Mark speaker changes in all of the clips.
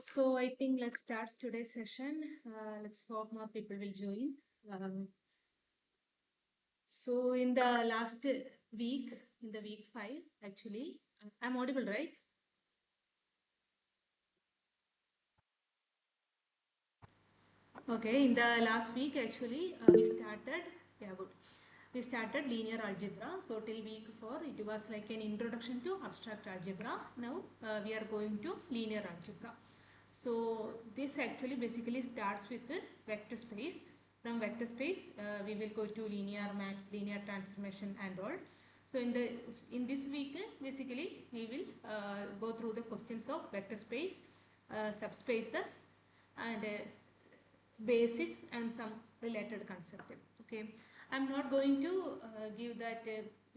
Speaker 1: So I think let's start today's session. Let's hope more people will join. So in the last week, in the week 5, actually, I'm audible, right? Okay, in the last week, actually, we started, yeah, good. We started linear algebra. So till week 4, it was like an introduction to abstract algebra. Now we are going to linear algebra. So this actually basically starts with the vector space. From vector space, we will go to linear maps, linear transformation and all. So in this week, basically we will go through the questions of vector space, subspaces, and basis and some related concept. Okay, I'm not going to give that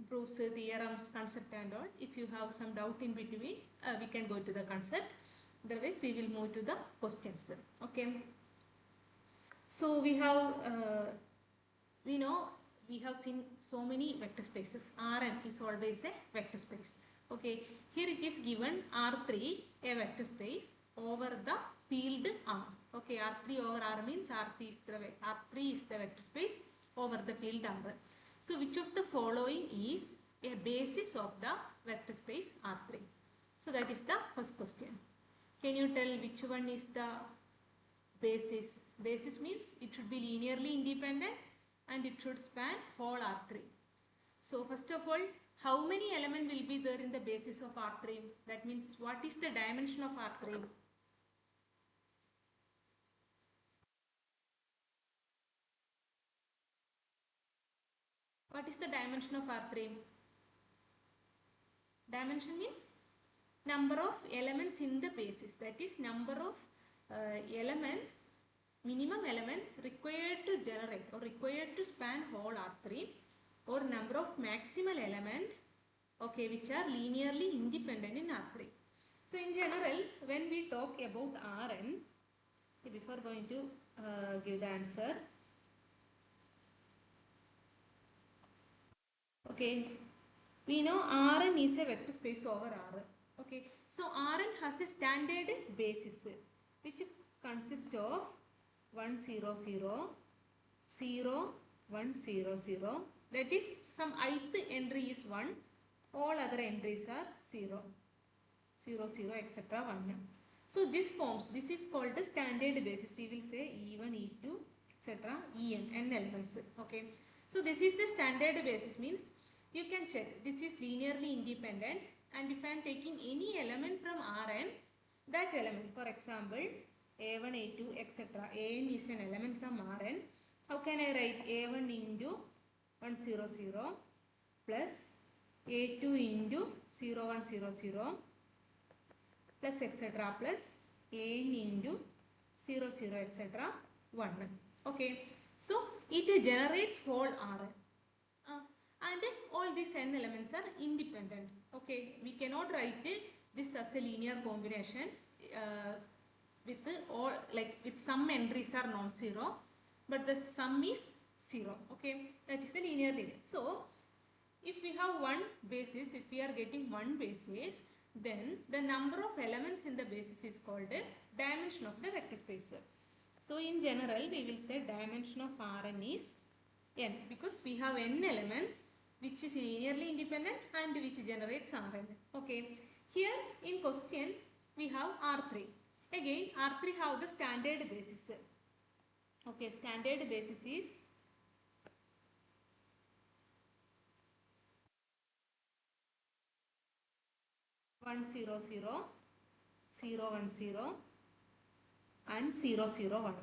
Speaker 1: proofs, theorems, concept and all. If you have some doubt in between, we can go to the concept. Otherwise, we will move to the questions. Okay. So we have we know we have seen so many vector spaces. Rn is always a vector space. Okay, here it is given R3 a vector space over the field R. Okay, R3 over R means R3 is the vector space over the field R. So which of the following is a basis of the vector space R3? So that is the first question. Can you tell which one is the basis? Basis means it should be linearly independent and it should span whole R3. So first of all, how many elements will be there in the basis of R3? That means what is the dimension of R3? What is the dimension of R3? Dimension means number of elements in the basis. That is number of elements, minimum element required to generate or required to span whole R3, or number of maximal element, okay, which are linearly independent in R3. So in general, when we talk about Rn, before going to give the answer, okay, we know Rn is a vector space over R. Okay, so Rn has a standard basis which consists of 1 0 0 0 1 0 0. That is, some ith entry is 1, all other entries are 0 0 0 etc. 1. So this is called the standard basis. We will say E1 E2 etc. En elements. Okay, so this is the standard basis, means you can check this is linearly independent, and if I am taking any element from Rn, that element, for example A1 A2 etc. An is an element from Rn. How can I write A1 into 1 0 0 plus A2 into 0 1 0 0 plus etc. plus n into 0 0 etc. 1. Okay, so it generates whole Rn. And all these n elements are independent. Okay, we cannot write this as a linear combination with all, like with some entries are non-zero, but the sum is 0. Okay, that is the linear. So if we have one basis, if we are getting one basis, then the number of elements in the basis is called a dimension of the vector space. So in general, we will say dimension of Rn is n, because we have n elements which is linearly independent and which generates Rn. Okay. Here in question we have R3. Again R3 have the standard basis. Okay, standard basis is 1 0 0 0 1 0 and 0 0 1,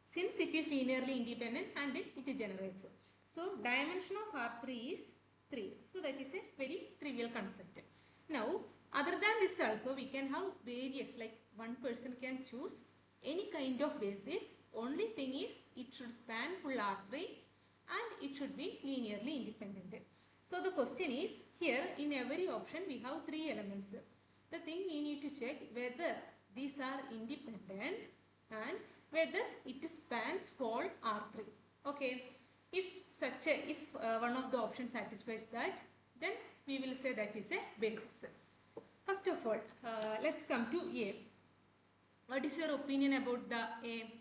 Speaker 1: since it is linearly independent and it generates. So dimension of R3 is 3. So that is a very trivial concept. Now other than this also we can have various, like one person can choose any kind of basis. Only thing is it should span full R3 and it should be linearly independent. So the question is, here in every option we have 3 elements. The thing we need to check whether these are independent and whether it spans whole R3. Okay, if one of the options satisfies that, then we will say that is a basis. First of all, let's come to A. What is your opinion about the A?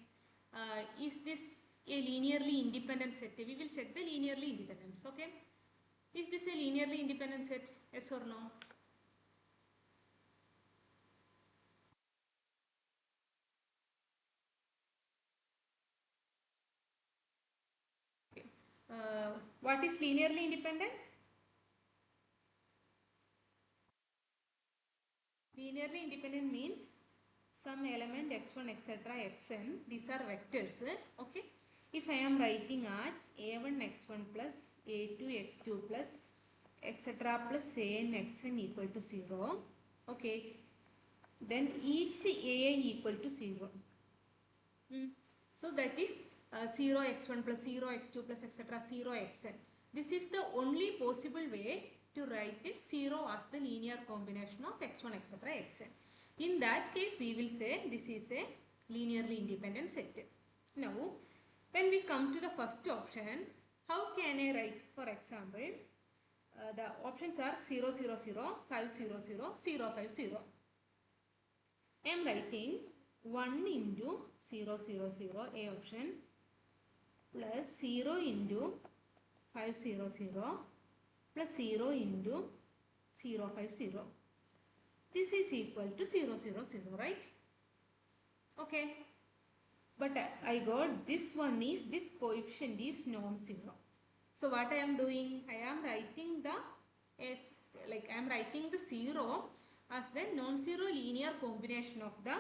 Speaker 1: Is this a linearly independent set? We will check the linearly independence. Okay. Is this a linearly independent set? Yes or no? Okay. What is linearly independent? Linearly independent means some element x1 etc xn, these are vectors. Okay, if I am writing as a1 x1 plus a2 x2 plus etc plus an xn equal to 0, okay, then each a equal to 0. So that is 0 x1 plus 0 x2 plus etc 0 xn. This is the only possible way to write 0 as the linear combination of x1 etc xn. In that case we will say this is a linearly independent set. Now when we come to the first option, how can I write? For example, the options are 0 0 0, 5 0 0, 0 5 0. I am writing 1 into 0 0 0 A option plus 0 into 5 0 0 plus 0 into 0 5 0. This is equal to 0 0 0, right? Okay. But I got this one is, this coefficient is non-zero. So what I am doing? I am writing the I am writing the 0 as the non-zero linear combination of the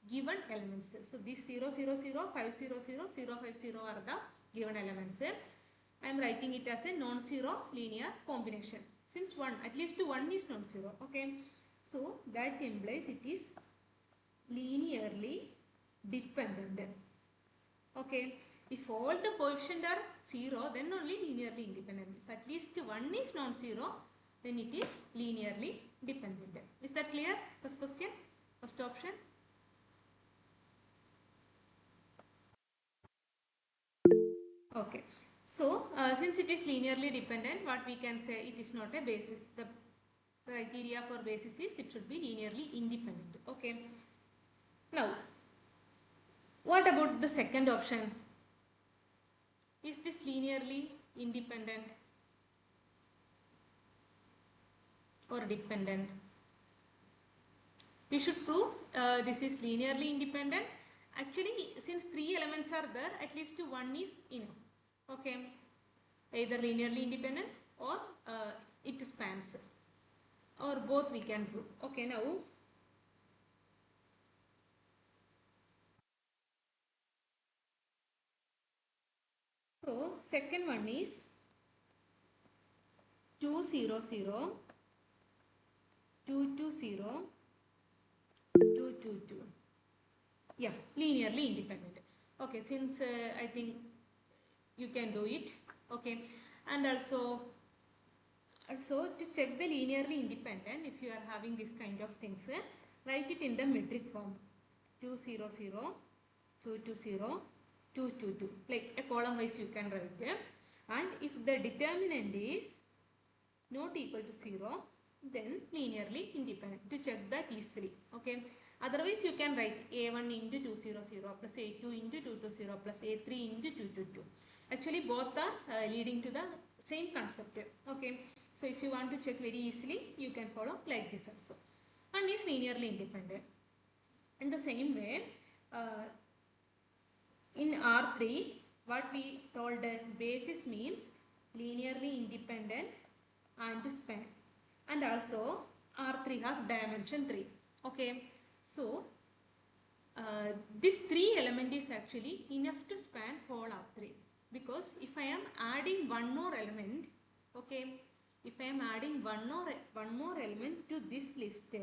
Speaker 1: given elements. So this 0 0 0, 5 0 0, 0 5 0 are the given elements. I am writing it as a non-zero linear combination. Since one, at least one is non-zero. Okay. So that implies it is linearly dependent. Okay. If all the coefficients are 0, then only linearly independent. If at least one is non-zero, then it is linearly dependent. Is that clear? First question, first option. Okay. So, since it is linearly dependent, what we can say, it is not a basis. The criteria for basis is it should be linearly independent. Okay. Now, what about the second option? Is this linearly independent or dependent? We should prove this is linearly independent. Actually, since three elements are there, at least one is enough. Okay, either linearly independent or it spans, or both we can prove. Okay, now so second one is 2 0 0, 2 2 0, 2 2 2. Yeah, linearly independent. Okay, since I think you can do it. Okay, and also to check the linearly independent, if you are having this kind of things, write it in the metric form: 2 0 0, 2 2 0, 2 2 2, like a column wise you can write them. And if the determinant is not equal to 0, then linearly independent, to check that easily. Okay, otherwise you can write a1 into 2 0 0 plus a2 into 2 2 0 plus a3 into 2 2 2. Actually both are leading to the same concept. Okay, so if you want to check very easily, you can follow like this also. One is linearly independent. In the same way, in R3, what we told, basis means linearly independent and span, and also R3 has dimension 3. Okay, so this 3 element is actually enough to span whole R3, because if I am adding one more element, okay, if I am adding one more element to this list,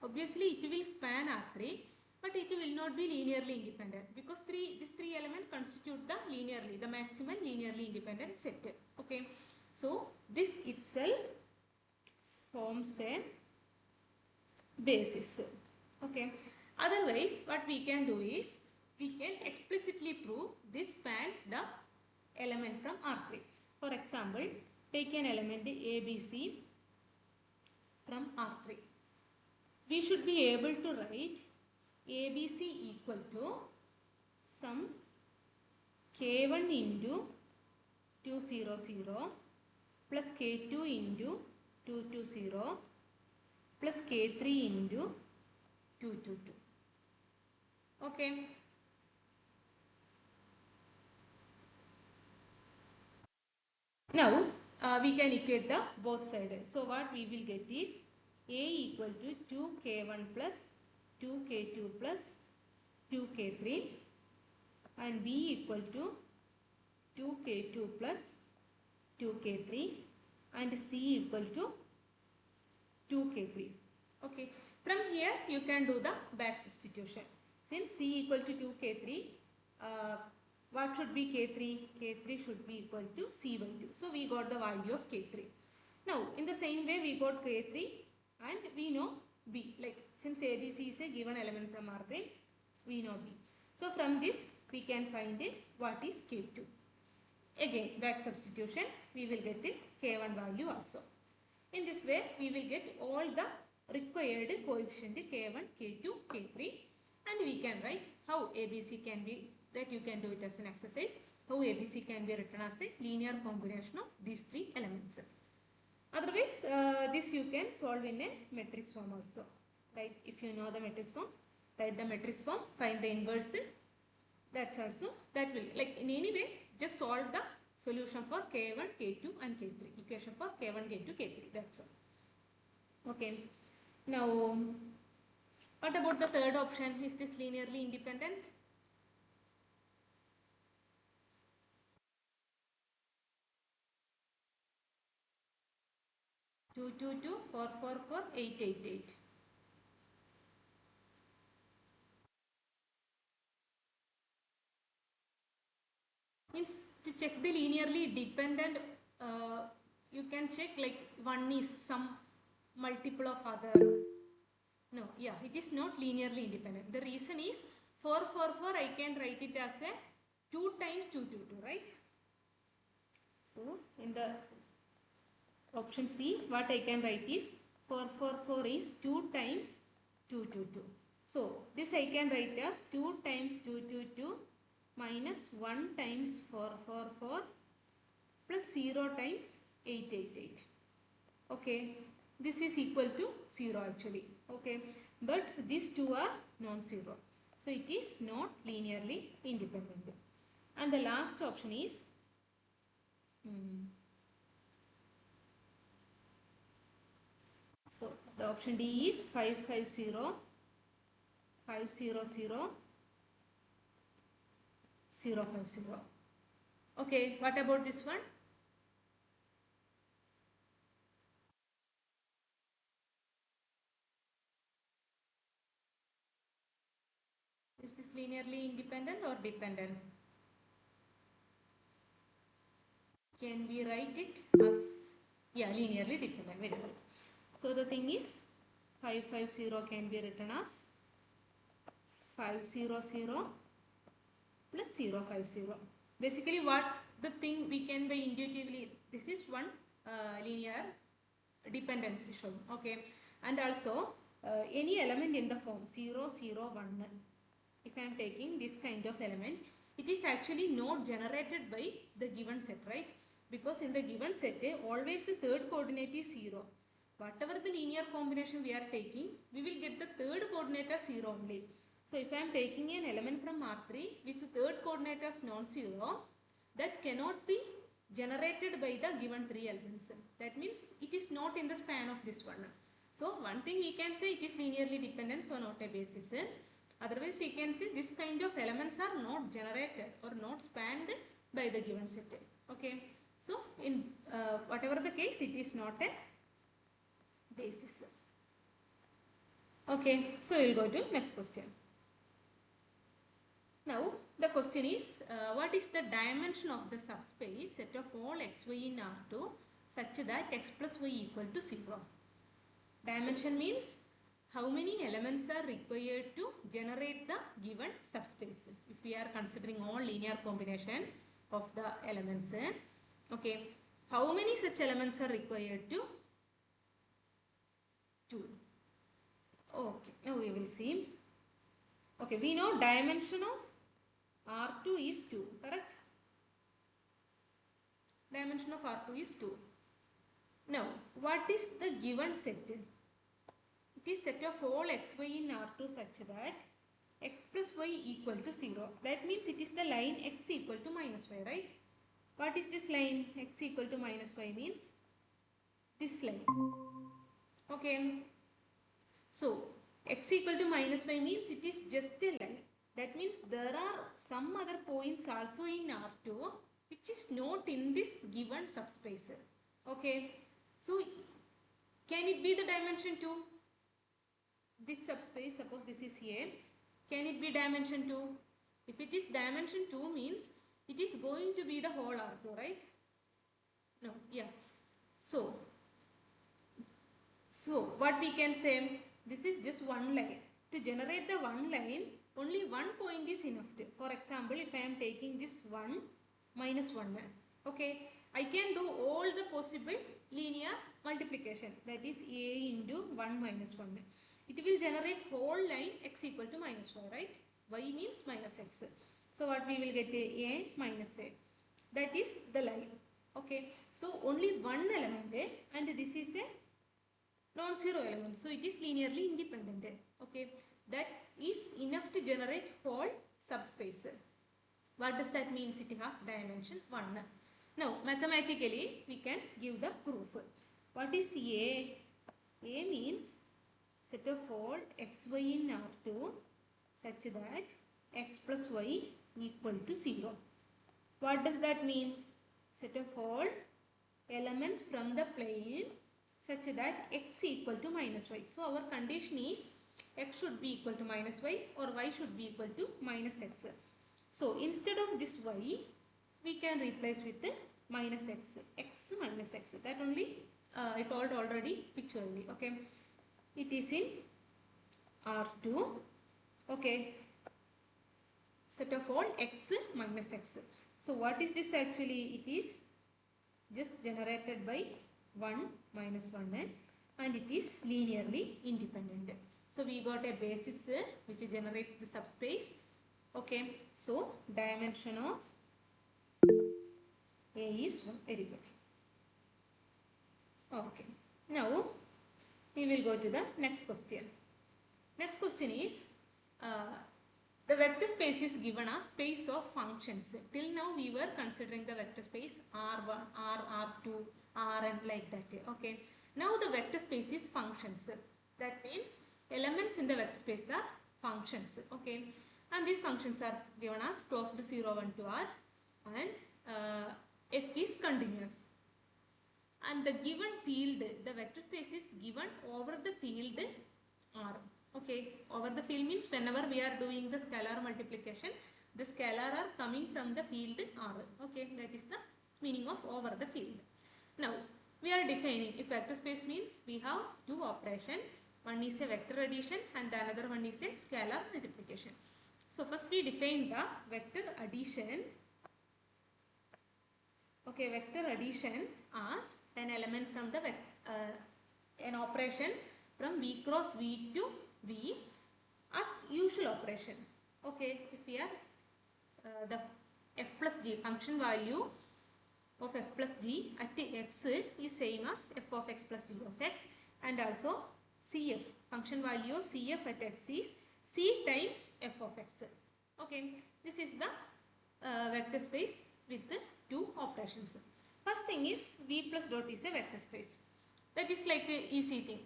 Speaker 1: obviously it will span R3, but it will not be linearly independent, because these three elements constitute the maximum linearly independent set. Okay, so this itself forms a basis. Okay, otherwise what we can do is we can explicitly prove this spans the element from R3. For example, take an element ABC from R3. We should be able to write ABC equal to sum K1 into 200 plus K2 into 220 plus K3 into 222. Okay. Now we can equate the both sides. So what we will get is A equal to 2K1 plus 2K2 plus 2K3 and B equal to 2K2 plus 2K3 and C equal to 2K3. Okay. From here you can do the back substitution. Since C equal to 2K3, what should be K3? K3 should be equal to C by 2. So we got the value of K3. Now in the same way we got K3 and we know B. Like since ABC is a given element from R3, we know B. So from this we can find what is K2. Again back substitution, we will get a K1 value also. In this way we will get all the required coefficient K1, K2, K3 and we can write how ABC can be, that you can do it as an exercise, how ABC can be written as a linear combination of these three elements. Otherwise this you can solve in a matrix form also. Right? If you know the matrix form, write the matrix form, find the inverse. That's also, that will, like in any way just solve the solution for K1, K2 and K3. Equation for K1, K2, K3. That's all. Okay. Now, what about the third option? Is this linearly independent? Two two two 4 4 4 8 8 8. Means to check the linearly dependent, you can check like one is some multiple of other. No, yeah, it is not linearly independent. The reason is 4 4 4 I can write it as a 2 times 2 2 2, right? So in the option C, what I can write is 4 4 4 is 2 times 2 2 2. So this I can write as 2 times 2 2 2 minus 1 times 4 4 4 plus 0 times 8 8 8. Okay, this is equal to 0 actually. Okay, but these two are non-zero. So it is not linearly independent. And the last option is so the option D is 550 500 050. Okay, what about this one? Is this linearly independent or dependent? Can we write it as, yeah, linearly dependent? Very good. So the thing is 550 can be written as 500 plus 050. Basically what the thing we can by intuitively, this is one linear dependency shown. Okay, and also any element in the form 0 0 1, if I am taking this kind of element, it is actually not generated by the given set, right? Because in the given set always the third coordinate is 0. Whatever the linear combination we are taking, we will get the third coordinate as 0 only. So if I am taking an element from R3 with the third coordinate as non-zero, that cannot be generated by the given three elements. That means it is not in the span of this one. So one thing we can say, it is linearly dependent, so not a basis. Otherwise we can say this kind of elements are not generated or not spanned by the given set. Okay. So in whatever the case, it is not a basis. Okay. So we will go to next question. Now the question is, what is the dimension of the subspace set of all xy in R2 such that x plus y equal to 0? Dimension means how many elements are required to generate the given subspace. If we are considering all linear combination of the elements, okay, how many such elements are required to 2? Okay, now we will see. Okay, we know dimension of R2 is 2, correct? Dimension of R2 is 2. Now, what is the given set? It is set of all xy in R2 such that x plus y equal to 0. That means it is the line x equal to minus y, right? What is this line? X equal to minus y means this line. Okay. So, x equal to minus y means it is just a line. That means there are some other points also in R2 which is not in this given subspace. Okay. So, can it be the dimension 2? This subspace, suppose this is A, can it be dimension 2? If it is dimension 2 means it is going to be the whole R2, right? No, yeah. So what we can say, this is just one line. To generate the one line, only one point is enough. For example, if I am taking this 1 minus 1, okay, I can do all the possible linear multiplication, that is A into 1 minus 1. It will generate whole line x equal to minus y, right? Y means minus x. So what we will get? A minus A. That is the line. Okay. So only one element, and this is a non-zero element. So it is linearly independent. Okay. That is enough to generate whole subspace. What does that mean? It has dimension 1. Now mathematically we can give the proof. What is A? A means set of all xy in R2 such that x plus y equal to 0. What does that mean? Set of all elements from the plane such that x equal to minus y. So our condition is x should be equal to minus y or y should be equal to minus x. So instead of this y, we can replace with the minus x, x minus x. That only I told already pictorially. Okay, it is in R2. Okay, set of all x minus x. So what is this actually? It is just generated by 1 minus 1 and it is linearly independent. So we got a basis which generates the subspace. Okay, so dimension of A is 1. Very good. Okay, now we will go to the next question. Next question is the vector space is given as space of functions. Till now we were considering the vector space R1, R2, Rn like that. Okay. Now the vector space is functions. That means elements in the vector space are functions. Okay. And these functions are given as closed 0, 1 to R and f is continuous. And the given field, the vector space is given over the field R. Okay, over the field means whenever we are doing the scalar multiplication, the scalar are coming from the field R. Okay, that is the meaning of over the field. Now, we are defining, if vector space means we have two operations. One is a vector addition and the another one is a scalar multiplication. So, first we define the vector addition. Okay, vector addition as an element from the an operation from V cross V to V as usual operation. Okay, if we are the f plus g function value of f plus g at x is same as f of x plus g of x, and also cf function value of cf at x is c times f of x. Okay, this is the vector space with the two operations. First thing is V plus dot is a vector space. That is like a easy thing.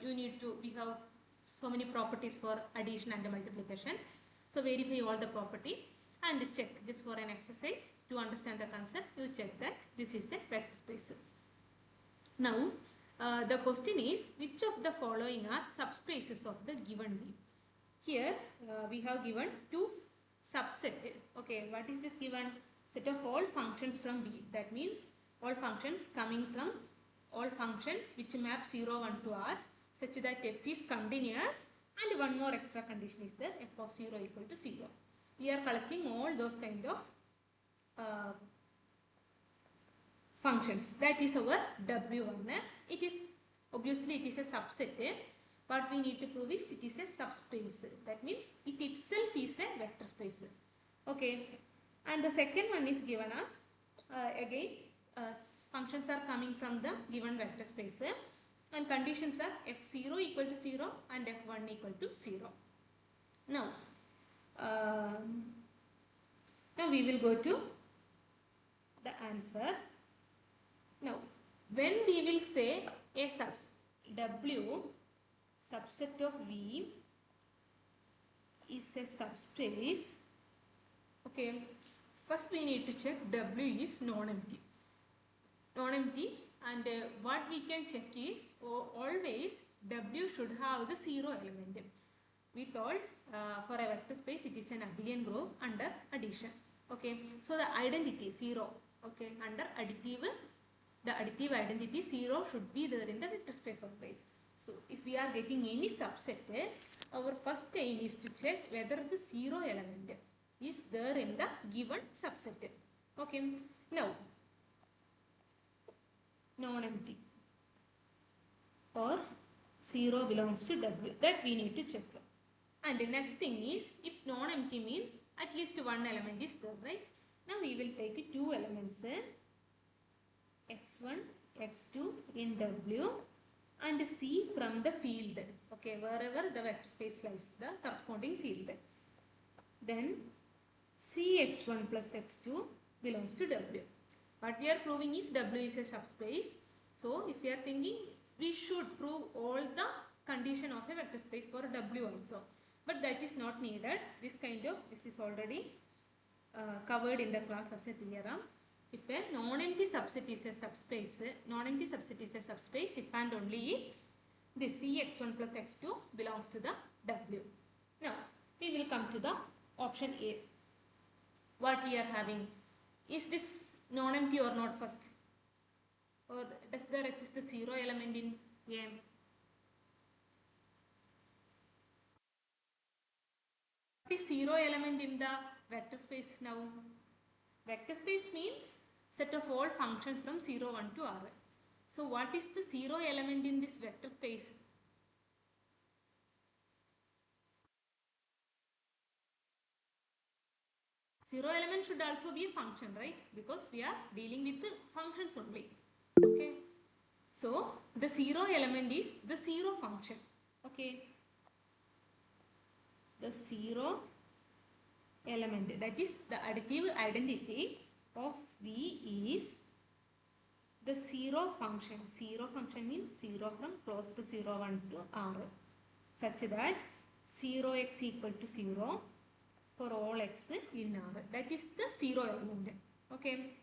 Speaker 1: We have so many properties for addition and multiplication. So verify all the property and check, just for an exercise to understand the concept. You check that this is a vector space. Now the question is, which of the following are subspaces of the given V? Here we have given two subset. Okay, what is this given? Set of all functions from V. That means all functions coming from all functions which map 0, 1 to R such that f is continuous, and one more extra condition is there, f of 0 equal to 0. We are collecting all those kind of functions. That is our W1. It is obviously it is a subset. what we need to prove is it is a subspace. That means it itself is a vector space. Okay. And the second one is given as again functions are coming from the given vector space and conditions are f0 equal to 0 and f1 equal to 0. Now, now we will go to the answer. Now, when we will say a W subset of V is a subspace, okay, first we need to check W is non-empty. Non-empty, and what we can check is always W should have the 0 element. We told for a vector space it is an abelian group under addition. Okay, so the identity 0, okay, under additive, the additive identity 0 should be there in the vector space always. So if we are getting any subset, our first aim is to check whether the 0 element is there in the given subset. Okay, now non-empty or 0 belongs to W, that we need to check. And the next thing is, if non-empty means at least one element is there, right? Now we will take two elements, x1, x2 in W and C from the field, okay, wherever the vector space lies, the corresponding field. Then Cx1 plus x2 belongs to W. What we are proving is W is a subspace. So if we are thinking, we should prove all the condition of a vector space for W also. But that is not needed. This is already covered in the class as a theorem. If a non-empty subset is a subspace, if and only if the Cx1 plus x2 belongs to the W. Now we will come to the option A. What we are having, is this non-empty or not first, or does there exist a 0 element in A? What is 0 element in the vector space now? Vector space means set of all functions from 0, 1 to R. So what is the 0 element in this vector space? Zero element should also be a function, right? Because we are dealing with the functions only. Okay. So the 0 element is the 0 function. Okay. The 0 element, that is the additive identity of V is the 0 function. 0 function means 0 from close to 0, 1 to R, such that 0x equal to 0 for all x in R. That is the 0 element. Okay.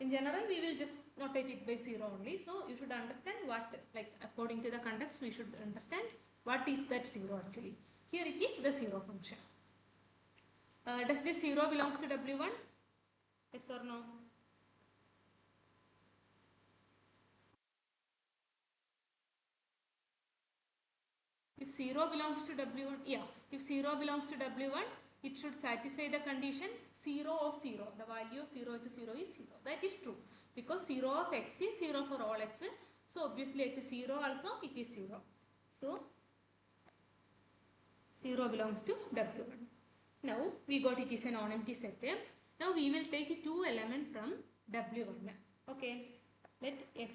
Speaker 1: In general, we will just notate it by 0 only. So you should understand what, like according to the context, we should understand what is that 0 actually. Here it is the 0 function. Does this 0 belongs to W1? Yes or no? If 0 belongs to W1, yeah, if 0 belongs to W1, it should satisfy the condition 0 of 0. The value of 0 to 0 is 0. That is true. Because 0 of x is 0 for all x. So obviously at 0 also it is 0. So 0 belongs to W1. Now we got it is a non-empty set. Now we will take two elements from W1. Okay. Let F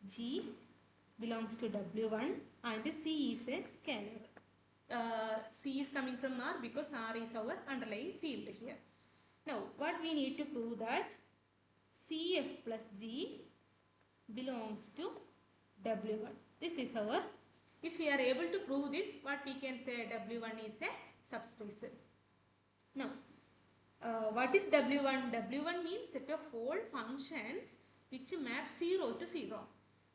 Speaker 1: G belongs to W1 and C is a scalar. C is coming from R because R is our underlying field here. Now what we need to prove that CF plus G belongs to W1. This is our, if we are able to prove this, what we can say W1 is a subspace. Now what is W1? W1 means set of all functions which map 0 to 0.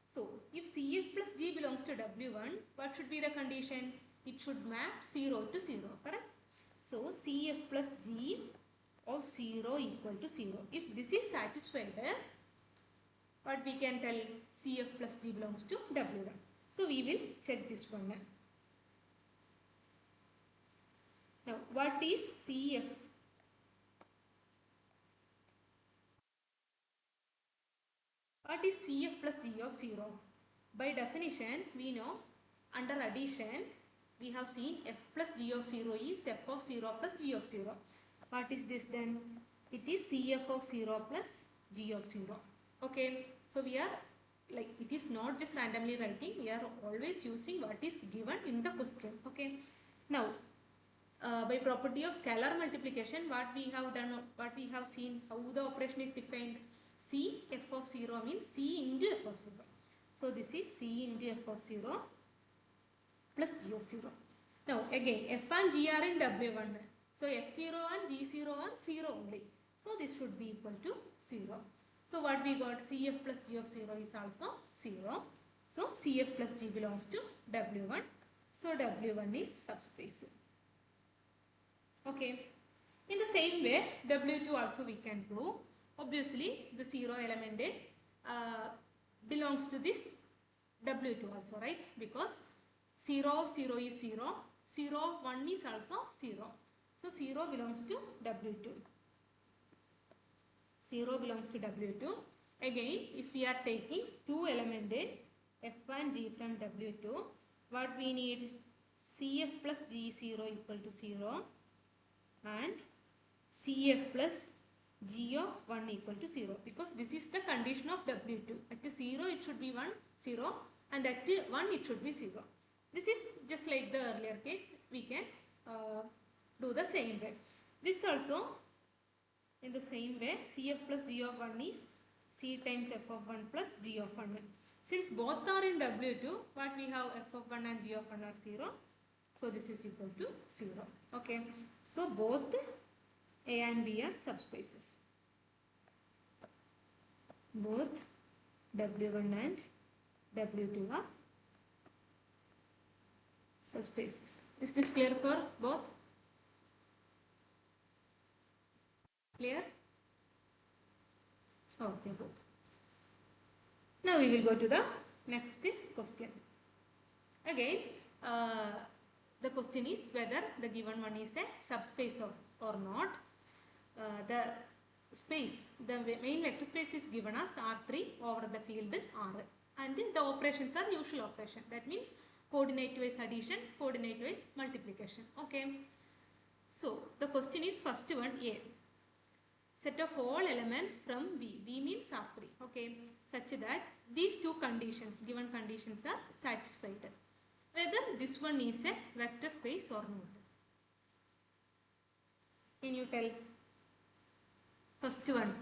Speaker 1: So if CF plus G belongs to W1, what should be the condition? It should map 0 to 0, correct? So CF plus G of 0 equal to 0. If this is satisfied, what we can tell, CF plus G belongs to W1. So we will check this one. Now what is CF? What is CF plus G of 0? By definition, we know under addition, we have seen f plus g of 0 is f of 0 plus g of 0. What is this then? It is cf of 0 plus g of 0. Okay, so we are like, it is not just randomly writing, we are always using what is given in the question. Okay, now by property of scalar multiplication, what we have done, what we have seen, how the operation is defined. C f of 0 means c into f of 0. So this is c into f of 0 plus g of 0. Now again, f and g are in W1. So f0 and g0 are 0 only. So this should be equal to 0. So what we got, cf plus g of 0 is also 0. So cf plus g belongs to W1. So W1 is subspace. Okay. In the same way, W2 also we can prove. Obviously, the 0 element belongs to this W2 also, right? Because 0 of 0 is 0, 0 of 1 is also 0. So 0 belongs to W2. 0 belongs to W2. Again, if we are taking two element F and G from W2, what we need? CF plus G0 equal to 0 and CF plus G of 1 equal to 0, because this is the condition of W2. At 0 it should be 1, 0, and at 1 it should be 0. This is just like the earlier case. We can do the same way. This also in the same way, CF plus G of 1 is C times F of 1 plus G of 1. Since both are in W2, what we have, F of 1 and G of 1 are 0. So this is equal to 0. Okay. So both A and B are subspaces. Both W1 and W2 are subspaces. Is this clear for both? Clear? Okay, good. Now we will go to the next question. Again, the question is whether the given one is a subspace or not. The space, the main vector space is given as R3 over the field R, and the operations are usual operation. That means coordinate wise addition, coordinate wise multiplication. Okay. So the question is first one, A. Set of all elements from V. V means R3. Okay. Such that these two conditions, given conditions, are satisfied. Whether this one is a vector space or not. Can you tell? First one.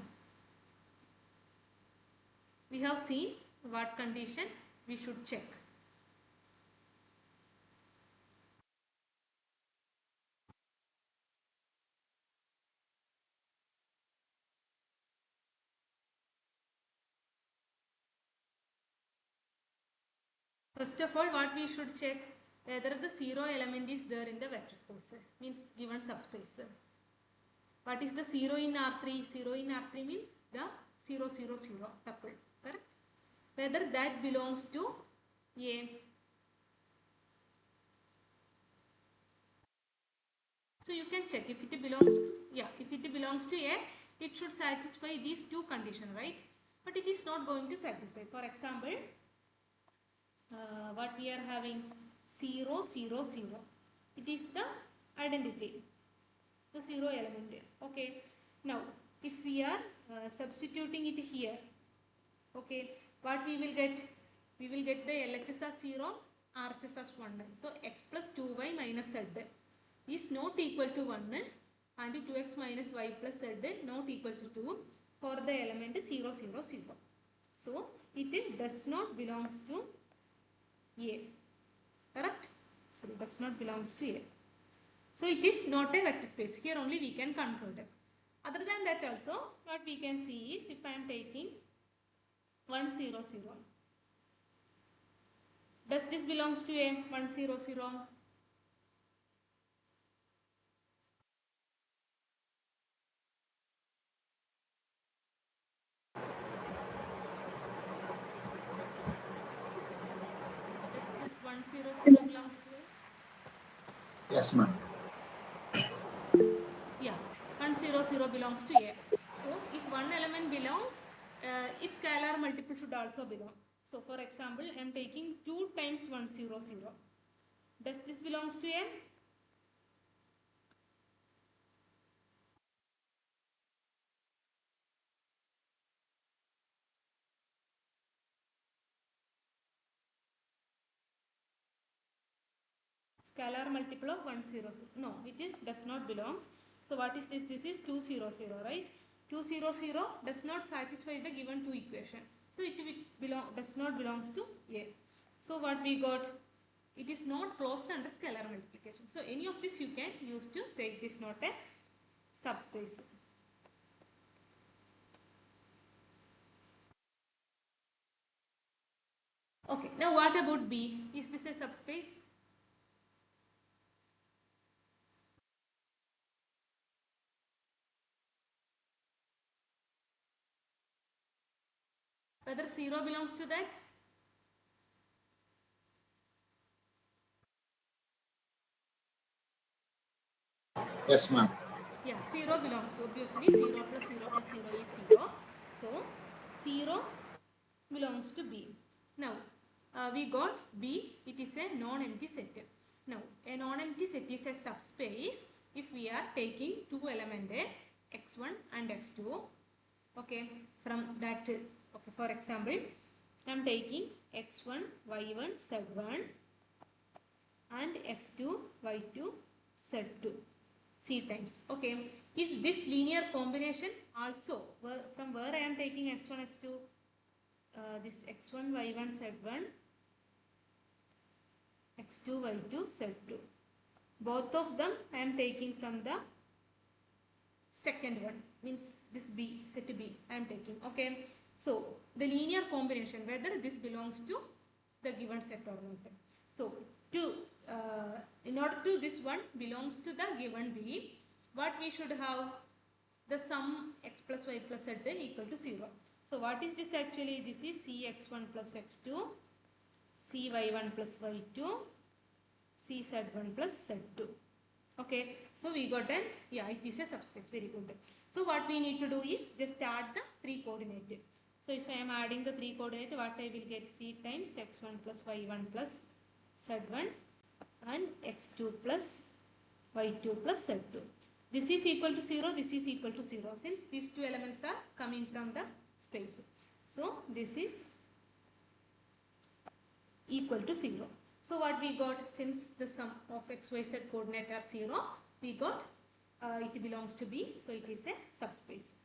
Speaker 1: We have seen what condition we should check. First of all, what we should check, whether the 0 element is there in the vector space, means given subspace. What is the 0 in R3? 0 in R3 means the 0, 0, 0 tuple, correct? Whether that belongs to A. So you can check if it belongs to, if it belongs to A, it should satisfy these two conditions, right? But it is not going to satisfy. For example, what we are having, 0, 0, 0. It is the identity, the 0 element. Okay. Now, if we are substituting it here, okay, what we will get? We will get the LHS as 0, RHS as 1. So, x plus 2y minus z is not equal to 1 and 2x minus y plus z not equal to 2 for the element 0, 0, 0. So, it does not belongs to A, correct? So it does not belongs to A. So it is not a vector space. Here only we can conclude it. Other than that also, what we can see is, if I am taking 1, 0, 0. Does this belongs to A, 1, 0, 0? Does this 1, 0, 0 belongs to A?
Speaker 2: Yes, ma'am.
Speaker 1: Yeah, 1, 0, 0 belongs to A. So if one element belongs, its scalar multiple should also belong. So for example, I am taking 2 times 1, 0, 0. Does this belongs to M? Scalar multiple of 1, 0, 0. No, does not belongs. So what is this? This is 2, 0, 0, right? 2, 0, 0 does not satisfy the given 2 equation. So it does not belongs to A. So what we got? It is not closed under scalar multiplication. So any of this you can use to say it is not a subspace. Okay, now what about B? Is this a subspace? Whether 0 belongs to that?
Speaker 2: Yes, ma'am.
Speaker 1: Yeah, 0 belongs to, obviously 0 plus 0 plus 0 is 0. So 0 belongs to B. Now we got B, it is a non-empty set. Now a non-empty set is a subspace if we are taking two elements x1 and x2. Okay, from that, okay, for example, I am taking x1, y1, z1 and x2, y2, z2 c times. Okay, if this linear combination also, from where I am taking x1, x2, this x1, y1, z1, x2, y2, z2, both of them I am taking from the second one, means this B, set B I am taking. Okay, so the linear combination, whether this belongs to the given set or not. So to in order to this one belongs to the given B, what we should have? The sum x plus y plus z equal to 0. So what is this actually? This is cx1 plus x2, cy1 plus y2, cz1 plus z2. Okay, so we got an, yeah, it is a subspace, very good. So what we need to do is just add the 3 coordinate. So if I am adding the 3 coordinate, what I will get? C times x1 plus y1 plus z1 and x2 plus y2 plus z2. This is equal to 0, this is equal to 0, since these two elements are coming from the space. So this is equal to 0. So what we got, since the sum of xyz coordinate are 0, we got it belongs to B, so it is a subspace.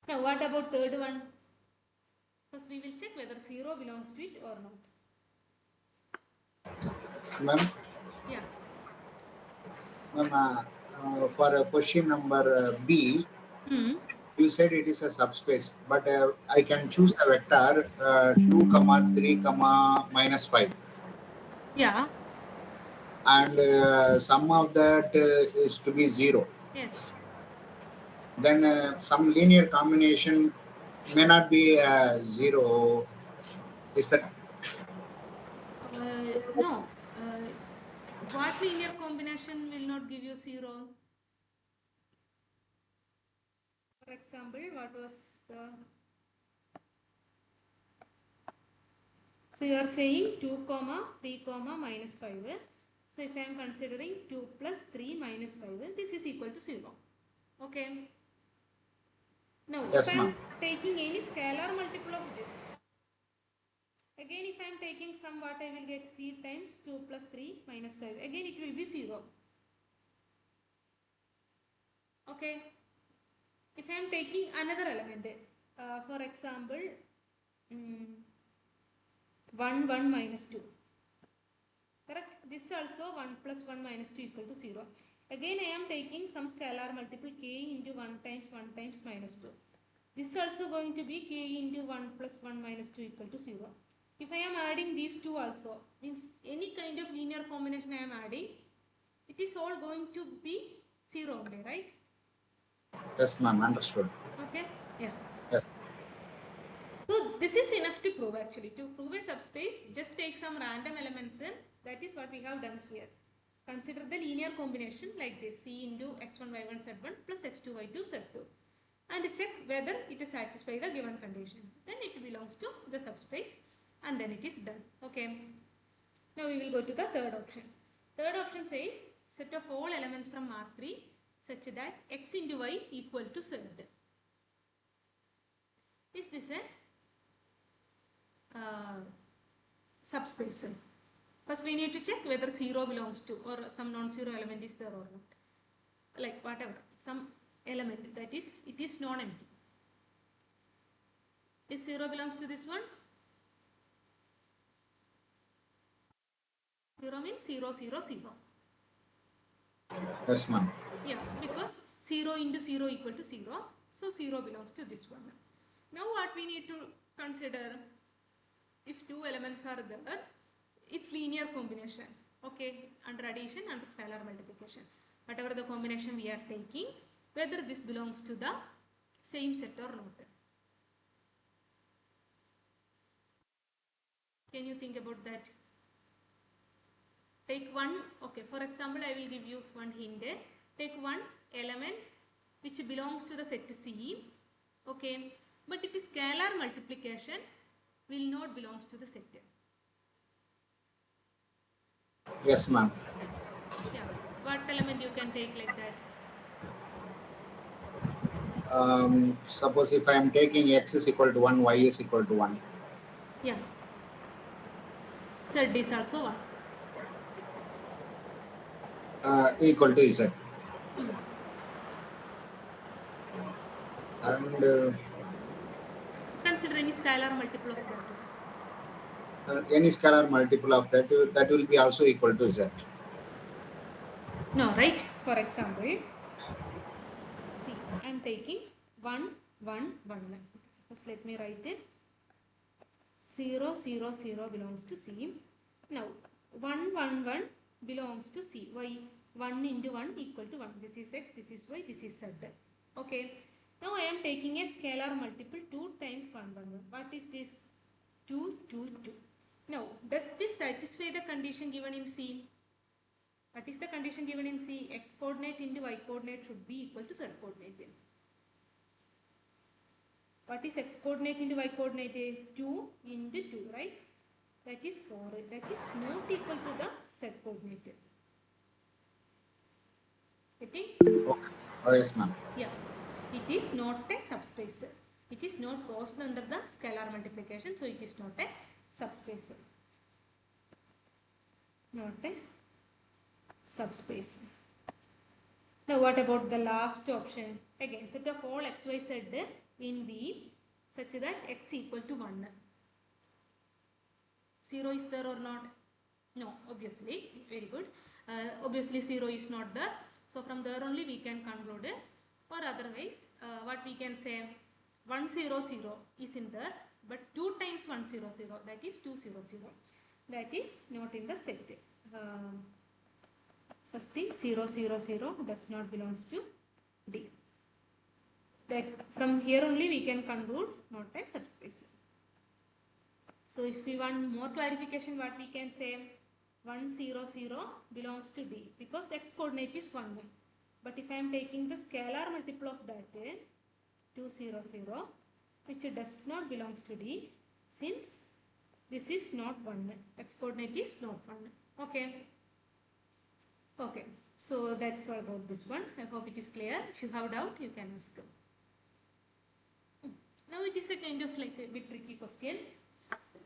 Speaker 1: Now what about third one? First we will check whether 0 belongs to it or not.
Speaker 2: Ma'am,
Speaker 1: Yeah.
Speaker 2: ma'am, for question number B, you said it is a subspace, but I can choose a vector 2 comma 3 comma minus 5,
Speaker 1: Yeah.
Speaker 2: and sum of that is to be 0.
Speaker 1: Yes.
Speaker 2: Then some linear combination may not be 0. Is that?
Speaker 1: No. What linear combination will not give you 0? For example, what was the... So you are saying 2 comma 3 comma minus 5. So if I am considering 2 plus 3 minus 5, this is equal to 0. Okay. Now if I
Speaker 2: Yes,
Speaker 1: am
Speaker 2: ma'am.
Speaker 1: taking any scalar multiple of this, again if I am taking sum, what I will get? C times 2 plus 3 minus 5. Again it will be 0. Okay. If I am taking another element, for example, 1, 1 minus 2. Correct? This also 1 plus 1 minus 2 equal to 0. Again I am taking some scalar multiple k into 1 times minus 2. This is also going to be k into 1 plus 1 minus 2 equal to 0. If I am adding these two also, means any kind of linear combination I am adding, it is all going to be 0 only, right?
Speaker 2: Yes, ma'am. Understood.
Speaker 1: Okay? Yeah.
Speaker 2: Yes.
Speaker 1: So this is enough to prove actually. To prove a subspace, just take some random elements in. That is what we have done here. Consider the linear combination like this: C into x1 y1 z1 plus x2 y2 z2. and check whether it satisfies the given condition. Then it belongs to the subspace and then it is done. Okay. Now we will go to the third option. Third option says set of all elements from R3 such that x into y equal to z. Is this a subspace? First we need to check whether 0 belongs to or some non-zero element is there or not. Like whatever, some element that is, it is non-empty. Is 0 belongs to this one? 0 means 0, 0, 0.
Speaker 2: Yes, ma'am.
Speaker 1: Yeah, because 0 into 0 equal to 0. So 0 belongs to this one. Now what we need to consider, if two elements are there, it's linear combination. Okay, under addition, under scalar multiplication. Whatever the combination we are taking, whether this belongs to the same set or not. Can you think about that? Take one, okay, for example, I will give you one hint. Take one element which belongs to the set C, okay, but it is scalar multiplication will not belongs to the set.
Speaker 2: Yes, ma'am.
Speaker 1: Yeah, what element you can take like that?
Speaker 2: Suppose if I am taking x is equal to 1, y is equal to 1.
Speaker 1: Yeah, Z is also 1.
Speaker 2: Equal to z.
Speaker 1: Hmm.
Speaker 2: And
Speaker 1: Consider any scalar multiple of that one.
Speaker 2: any scalar multiple of that, that will be also equal to z.
Speaker 1: No, right? For example, see, I am taking 1, 1, 1. First let me write it. 0, 0, 0 belongs to C. Now, 1, 1, 1 belongs to C. Why? 1 into 1 equal to 1. This is x, this is y, this is z. Okay. Now, I am taking a scalar multiple 2 times 1, 1, 1. What is this? 2, 2, 2. Now, does this satisfy the condition given in C? What is the condition given in C? X coordinate into y coordinate should be equal to z coordinate. What is x coordinate into y coordinate? 2 into 2, right? That is 4. That is not equal to the z coordinate. Getting?
Speaker 2: Okay. Oh, yes, ma'am.
Speaker 1: Yeah. It is not a subspace. It is not caused under the scalar multiplication, so it is not a subspace. Not a subspace. Now what about the last option? Again, set of all x, y, z in V such that x equal to 1. 0 is there or not? No, obviously. Very good. Obviously 0 is not there. So from there only we can conclude it. Or otherwise, what we can say, 1, 0, 0 is in there, but 2 times 1, 0, 0, that is 2, 0, 0. That is not in the set. First thing, 0, 0, 0 does not belongs to D. That from here only we can conclude not a subspace. So if we want more clarification, what we can say, 1, 0, 0 belongs to D because x coordinate is 1. But if I am taking the scalar multiple of that, 2, 0, 0, which does not belongs to D, since this is not 1, x coordinate is not 1. Okay. Okay. So that's all about this one. I hope it is clear. If you have doubt, you can ask. Now it is a kind of like a bit tricky question.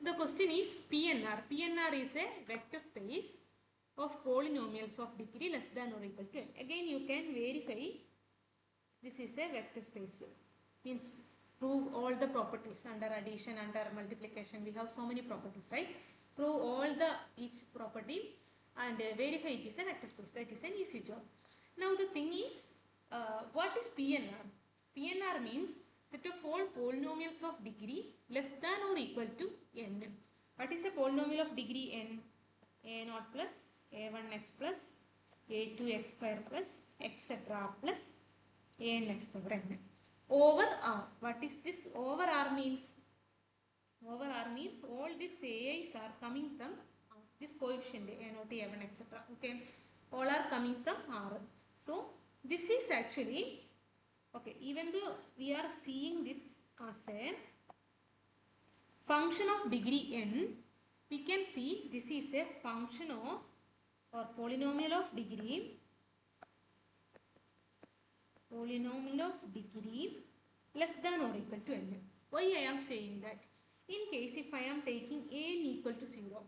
Speaker 1: The question is PNR. PNR is a vector space of polynomials of degree less than or equal to n. Again, you can verify this is a vector space. Means prove all the properties under addition, under multiplication. We have so many properties, right? Prove all the each property and verify it is a vector space. That is an easy job. Now the thing is, what is PNR? PNR means set of all polynomials of degree less than or equal to n. What is a polynomial of degree n? a0 plus a1x plus a2x square plus etc plus anx power n over r. What is this? Over r means? Over r means all these ai's are coming from r. This coefficient a0, a1, etc. Okay, all are coming from r. So this is actually Okay, even though we are seeing this as a function of degree n, we can see this is a function of or polynomial of degree less than or equal to n. Why I am saying that? In case if I am taking an equal to 0,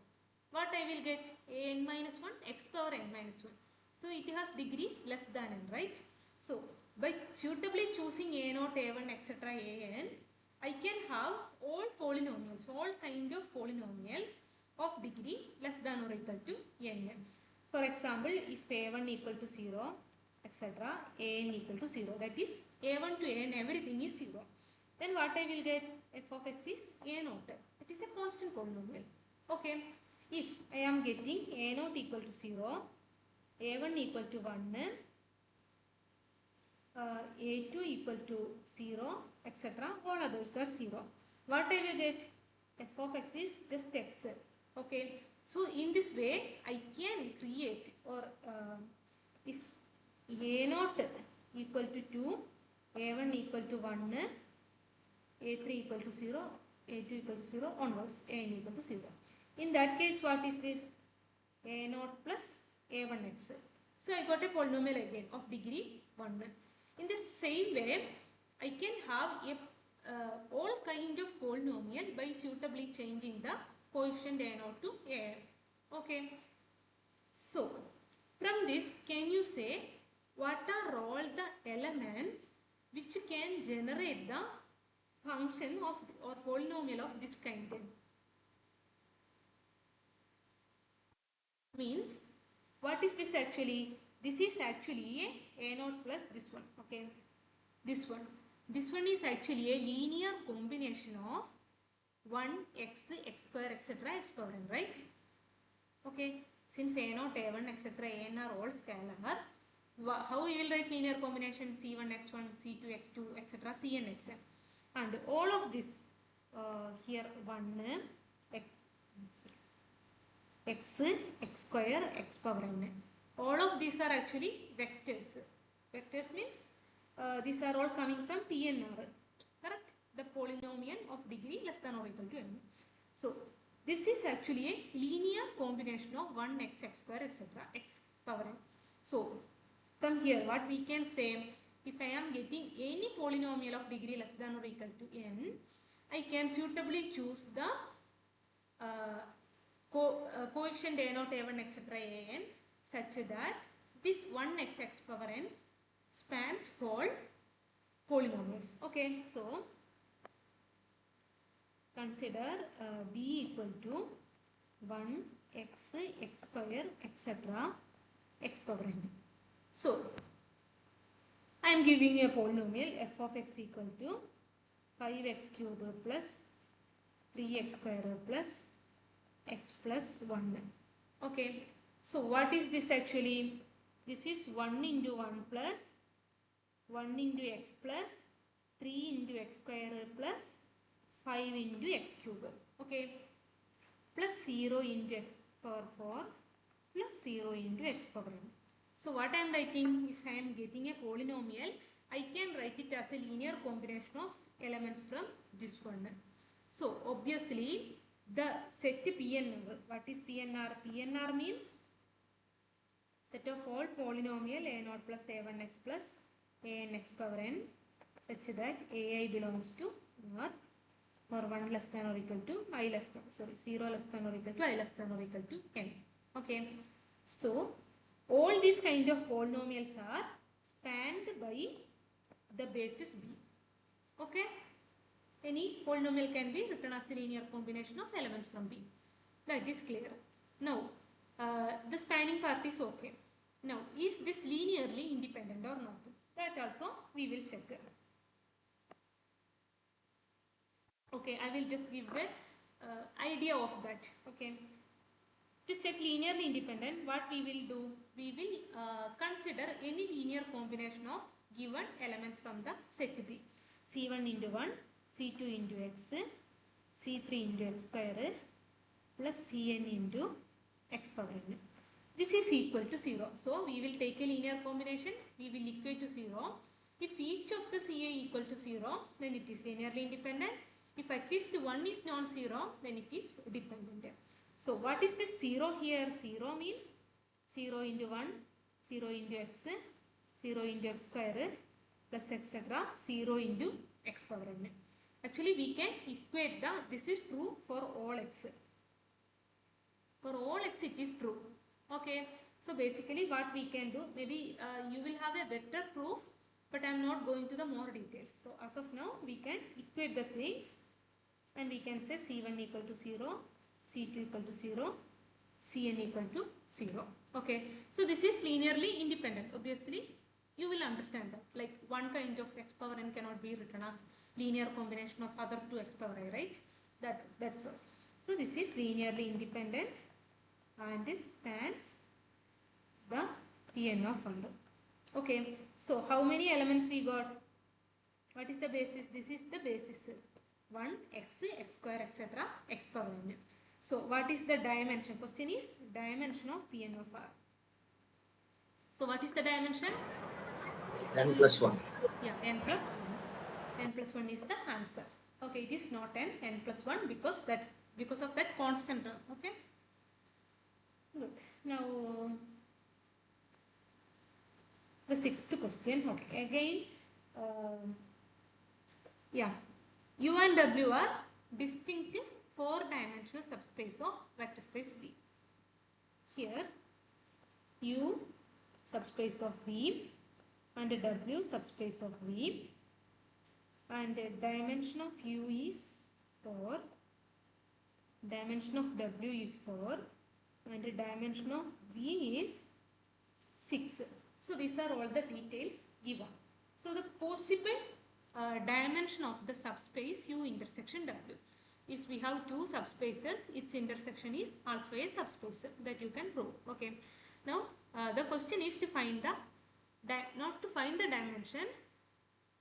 Speaker 1: what I will get? An minus 1 x power n minus 1. So it has degree less than n, right? So by suitably choosing a0, a1, etc. an, I can have all polynomials, all kind of polynomials of degree less than or equal to n. For example, if a1 equal to 0, etc., an equal to 0, that is a1 to an everything is 0, then what I will get? F of x is a0. It is a constant polynomial. Okay. If I am getting a0 equal to 0, a1 equal to 1, a2 equal to 0, etc., all others are 0, what I will get? F of x is just x. Okay. So in this way I can create, or if a0 equal to 2, a1 equal to 1, a3 equal to 0, a2 equal to 0 onwards, an equal to 0. In that case, what is this? a0 plus a1x. So I got a polynomial again of degree 1. In the same way, I can have a all kind of polynomial by suitably changing the coefficient a0 to an. Okay. So from this, can you say what are all the elements which can generate the function of or polynomial of this kind? Means, what is this actually? This is actually a0 plus this one. Okay, this one is actually a linear combination of 1x, x square, etc., x power n, right? Okay, since a0, a1, etc., an are all scalar, how we will write linear combination? c1, x1, c2, x2, etc., cn, xn. And all of this here 1, x, x square, x power n. All of these are actually vectors. Vectors means these are all coming from PNR, correct? The polynomial of degree less than or equal to n. So this is actually a linear combination of 1x, x square, etc., x power n. So from here what we can say, if I am getting any polynomial of degree less than or equal to n, I can suitably choose the coefficient a0, a1, etc., an such that this 1x, x power n spans all polynomials. Okay, so consider b equal to 1x, x square, etc., x power n. So I am giving a polynomial f of x equal to 5x cube plus 3x square plus x plus 1. Okay, so what is this actually? This is 1 into 1 plus 1 into x plus 3 into x square plus 5 into x cube. Okay, plus 0 into x power 4 plus 0 into x power n. So what I am writing? If I am getting a polynomial, I can write it as a linear combination of elements from this one. So obviously the set PNR, what is PNR? PNR means set of all polynomial a0 plus a1x plus an x power n such that ai belongs to R or 1 less than or equal to I less than, 0 less than or equal to I less than or equal to n. Okay. So all these kind of polynomials are spanned by the basis B. Okay. Any polynomial can be written as a linear combination of elements from B. That is clear. Now, the spanning part is okay. Now, is this linearly independent or not? That also we will check. Okay, I will just give the idea of that. Okay. To check linearly independent, what we will do? We will consider any linear combination of given elements from the set B. C1 into 1, C2 into x, C3 into x square plus Cn into x power n. This is equal to 0. So we will take a linear combination, we will equate to 0. If each of the CA equal to 0, then it is linearly independent. If at least one is non-zero, then it is dependent. So what is the 0 here? 0 means 0 into 1, 0 into x, 0 into x square plus etc. 0 into x power n. Actually we can equate this is true for all x. For all x it is true. Okay. So basically what we can do, maybe you will have a vector proof, but I am not going to the more details. So as of now we can equate the things and we can say C1 equal to 0, C2 equal to 0, Cn equal to 0. Okay. So this is linearly independent. Obviously you will understand that, like one kind of x power n cannot be written as linear combination of other two x power I, right? That's all. So this is linearly independent and this spans the Pn of 1. Okay, so how many elements we got? What is the basis? This is the basis. 1, x, x square, etc. x power n. So what is the dimension? Question is dimension of Pn of R. So what is the dimension?
Speaker 2: n plus 1.
Speaker 1: Yeah, n plus 1. N plus 1 is the answer. Okay, it is not n plus 1 because of that constant term. Okay. Good. Now the sixth question. Okay, again, yeah, U and W are distinct 4-dimensional subspace of vector space V. Here, U subspace of V and W subspace of V, and dimension of U is 4, dimension of W is 4, and dimension of V is 6. So these are all the details given. So the possible dimension of the subspace U intersection W. If we have two subspaces, its intersection is also a subspace that you can prove. Okay. Now the question is to find not to find the dimension,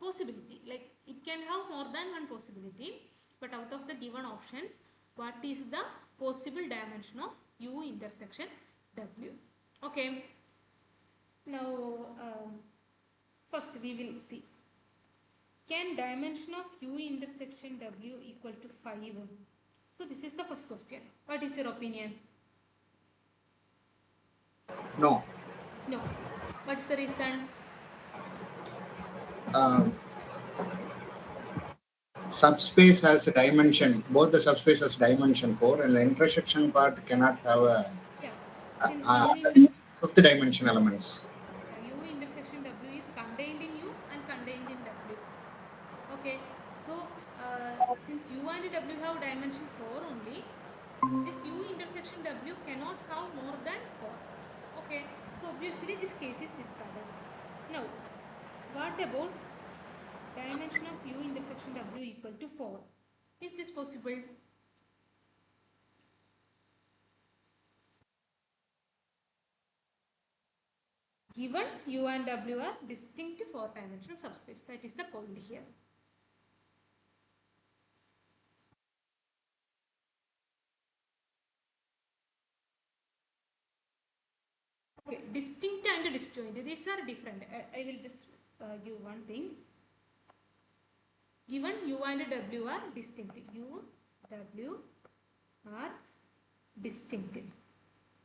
Speaker 1: possibility. Like it can have more than one possibility, but out of the given options, what is the possible dimension of U intersection W? Okay. Now, first we will see, can dimension of U intersection W equal to 5? So this is the first question. What is your opinion?
Speaker 2: No.
Speaker 1: No. What is the reason?
Speaker 2: Subspace has a dimension, both the subspace has dimension 4 and the intersection part cannot have a
Speaker 1: Yeah. Since
Speaker 2: fifth dimension elements.
Speaker 1: U intersection W is contained in U and contained in W. Okay. So since U and W have dimension 4 only, this U intersection W cannot have more than 4. Okay. So obviously this case is discarded. Now, what about dimension of U intersection W equal to 4? Is this possible? Given U and W are distinct 4-dimensional subspace. That is the point here. Okay, distinct and disjoint. These are different. I will just give one thing. Given U and W are distinct. U, W are distinct.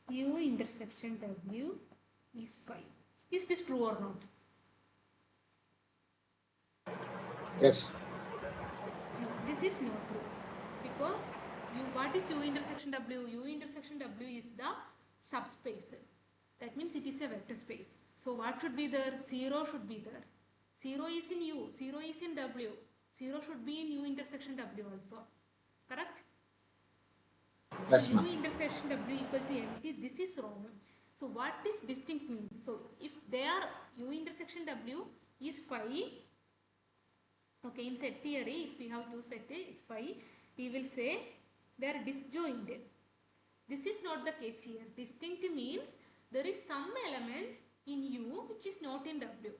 Speaker 1: U intersection W is 5. Is this true or not?
Speaker 2: Yes.
Speaker 1: No, this is not true. Because what is U intersection W? U intersection W is the subspace. That means it is a vector space. So what should be there? 0 should be there. 0 is in U, 0 is in W. 0 should be in U intersection W also. Correct?
Speaker 2: Yes,
Speaker 1: U
Speaker 2: ma'am.
Speaker 1: intersection W equal to empty. This is wrong. So what is distinct mean? So if they are U intersection W is 5. Okay, in set theory, if we have two set, it's 5. We will say they are disjoint. This is not the case here. Distinct means there is some element in U which is not in W,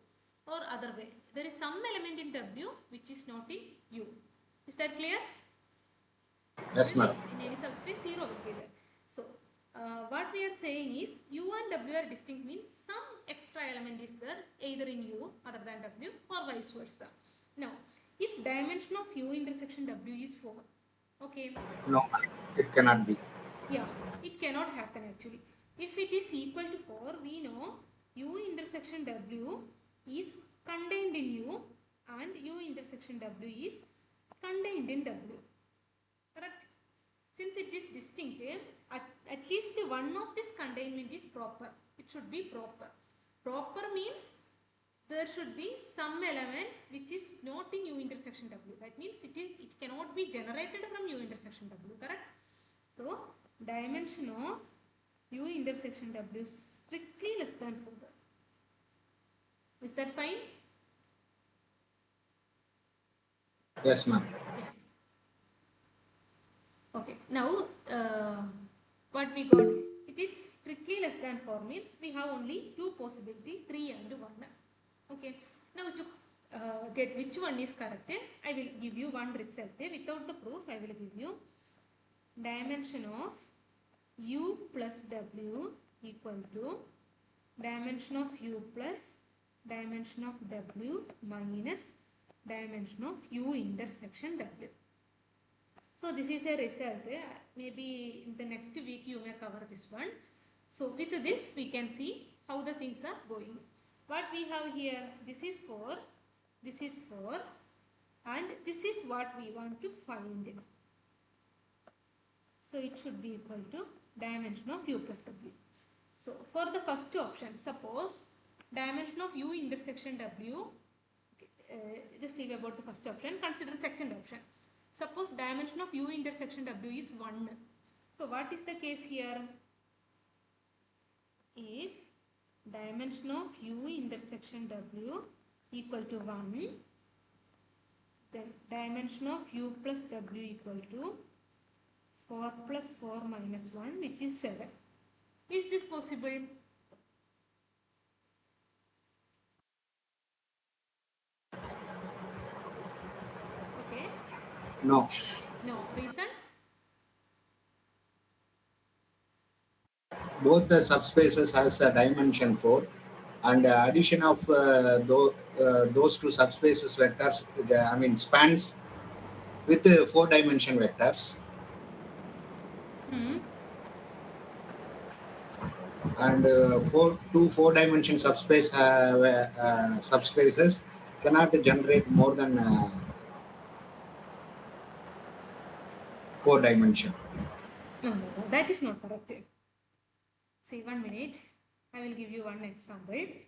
Speaker 1: or other way. There is some element in W which is not in U. Is that clear?
Speaker 2: Yes, ma'am.
Speaker 1: In any subspace, 0 will be there. So, what we we are saying is U and W are distinct means some extra element is there either in U other than W or vice versa. Now, if dimension of U intersection W is 4, okay.
Speaker 2: No, it cannot be.
Speaker 1: Yeah, it cannot happen actually. If it is equal to 4, we know U intersection W is contained in U and U intersection W is contained in W. Correct? Since it is distinct, at least one of this containment is proper. It should be proper. Proper means there should be some element which is not in U intersection W. That means it cannot be generated from U intersection W. Correct? So, dimension of U intersection W is strictly less than 4. Is that fine?
Speaker 2: Yes, ma'am.
Speaker 1: Yeah. Okay. Now, what we got? It is strictly less than 4 means we have only two possibilities, 3 and 1. Okay. Now, to get which one is correct, I will give you one result. Without the proof, I will give you dimension of U plus W equal to dimension of U plus dimension of W minus dimension of U intersection W. So this is a result. Maybe in the next week you may cover this one. So with this we can see how the things are going. What we have here, this is 4, this is 4 and this is what we want to find. So it should be equal to dimension of U plus W. So for the first option, suppose dimension of U intersection W, just leave about the first option, consider second option. Suppose dimension of U intersection W is 1. So what is the case here? If dimension of U intersection W equal to 1, then dimension of U plus W equal to 4 plus 4 minus 1, which is 7. Is this possible? Okay.
Speaker 2: No.
Speaker 1: No. Reason?
Speaker 2: Both the subspaces has a dimension 4, and addition of those two subspaces vectors, I mean spans with 4-dimension vectors. And two 4-dimension subspaces cannot generate more than 4-dimension.
Speaker 1: No, that is not correct. See, 1 minute. I will give you one example. I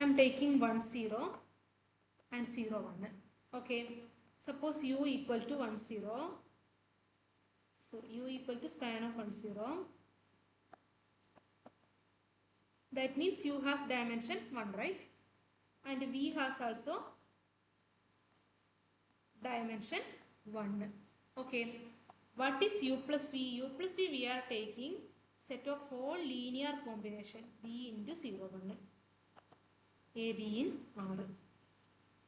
Speaker 1: am taking 1 0 and 0 1. Okay. Suppose U equal to 1 0. So U equal to span of 1 0. That means U has dimension 1, right? And V has also dimension 1. Okay. What is U plus V? U plus V we are taking set of all linear combination B into 0 1. A, B in R.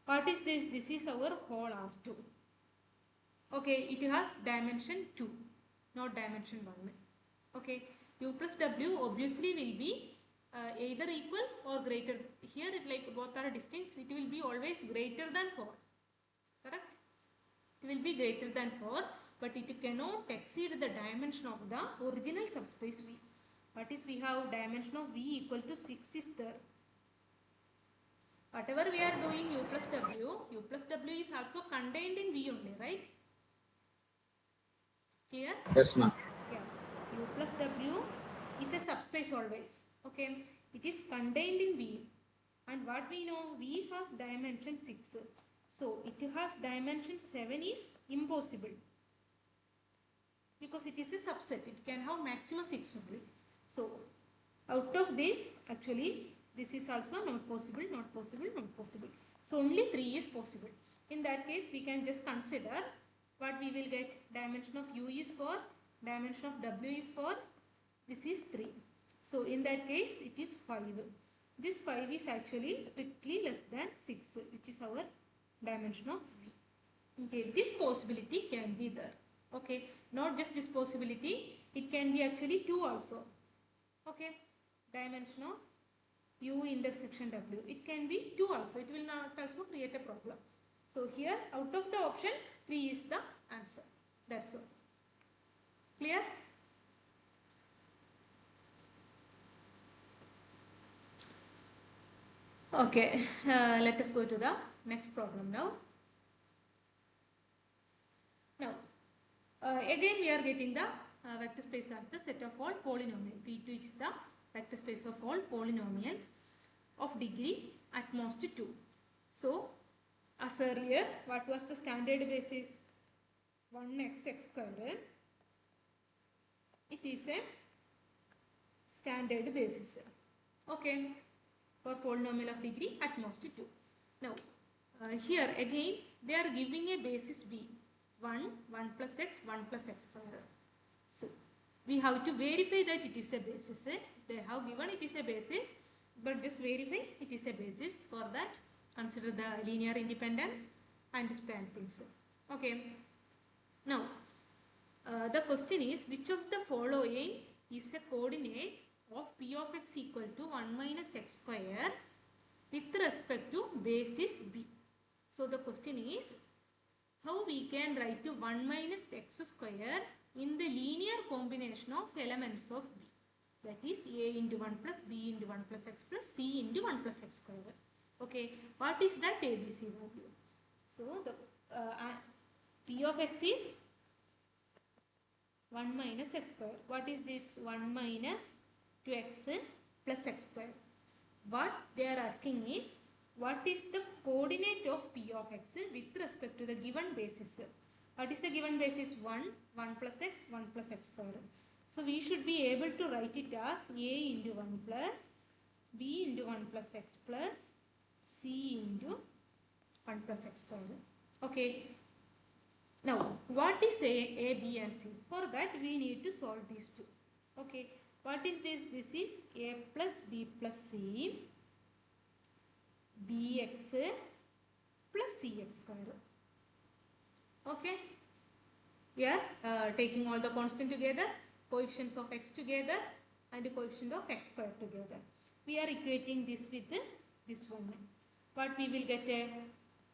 Speaker 1: What is this? This is our whole R2. Okay, it has dimension 2, not dimension 1. Okay, U plus W obviously will be either equal or greater. Here it like both are distinct. It will be always greater than 4. Correct? It will be greater than 4, but it cannot exceed the dimension of the original subspace V. What is we have dimension of V equal to 6 is there. Whatever we are doing U plus W is also contained in V only, right? Here?
Speaker 2: Yes, ma'am.
Speaker 1: Yeah. U plus W is a subspace always. Okay. It is contained in V. And what we know, V has dimension 6. So, it has dimension 7 is impossible. Because it is a subset. It can have maximum 6 only. So, out of this, actually, this is also not possible, not possible, not possible. So, only 3 is possible. In that case, we can just consider what we will get. Dimension of U is 4, dimension of W is 4, this is 3. So, in that case, it is 5. This 5 is actually strictly less than 6, which is our dimension of V. Okay, this possibility can be there. Okay, not just this possibility, it can be actually 2 also. Okay, dimension of u intersection w, it can be 2 also, it will not also create a problem. So here out of the option 3 is the answer. That's all. Clear? Okay, let us go to the next problem now. Now, again we are getting the vector space as the set of all polynomials. P2 is the vector space of all polynomials of degree at most 2. So, as earlier, what was the standard basis? 1x squared. It is a standard basis. Okay, for polynomial of degree at most 2. Now, here again they are giving a basis b. 1 plus x, 1 plus x square. So, we have to verify that it is a basis. They have given it is a basis, but just verify it is a basis. For that, consider the linear independence and span things. Okay. Now, the question is, which of the following is a coordinate of p of x equal to 1 minus x square with respect to basis b? So, the question is, how we can write to 1 minus x square in the linear combination of elements of b, that is a into 1 plus b into 1 plus x plus c into 1 plus x square. Okay, what is that ABC value? So the p of x is 1 minus x square. What is this? 1 minus 2x plus x square. What they are asking is, what is the coordinate of p of x with respect to the given basis? What is the given basis? 1, 1 plus x, 1 plus x square. So we should be able to write it as a into 1 plus b into 1 plus x plus c into 1 plus x square. Okay. Now, what is a, b and c? For that we need to solve these two. Okay. What is this? This is a plus b plus c bx plus cx square. Okay. We are taking all the constant together, coefficients of x together and the coefficient of x square together. We are equating this with this one. What we will get?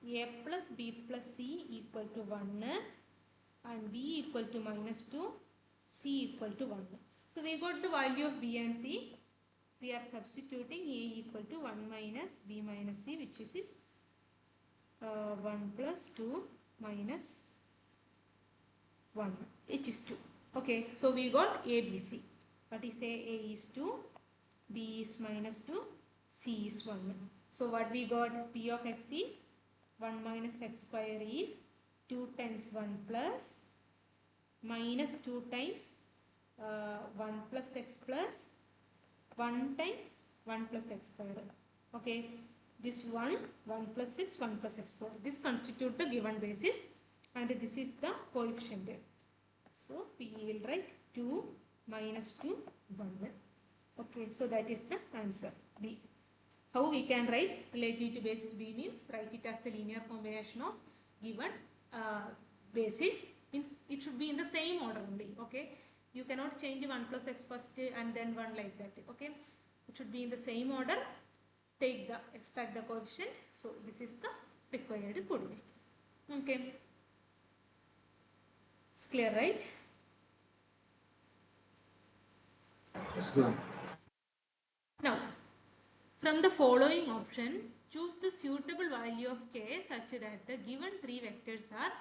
Speaker 1: A plus b plus c equal to 1 and b equal to minus 2, c equal to 1. So we got the value of b and c. We are substituting a equal to 1 minus b minus c, which is 1 plus 2 minus 1, which is 2. Okay, so we got a, b, c. What is a is 2, b is minus 2, c is 1. So what we got? P of x is 1 minus x square is 2 times 1 plus minus 2 times 1 plus x plus 1 times 1 plus x square. Okay, this 1 plus x, 1 plus x square. This constitute the given basis and this is the coefficient. So we will write 2 minus 2, 1. Okay, so that is the answer B. How we can write relative to basis B means write it as the linear combination of given basis, means it should be in the same order only. Okay, you cannot change 1 plus x first and then 1 like that. Okay, it should be in the same order. Take the extract the coefficient. So this is the required coordinate. Okay, it's clear, right?
Speaker 2: Yes, ma'am.
Speaker 1: Now, from the following option, choose the suitable value of k such that the given three vectors are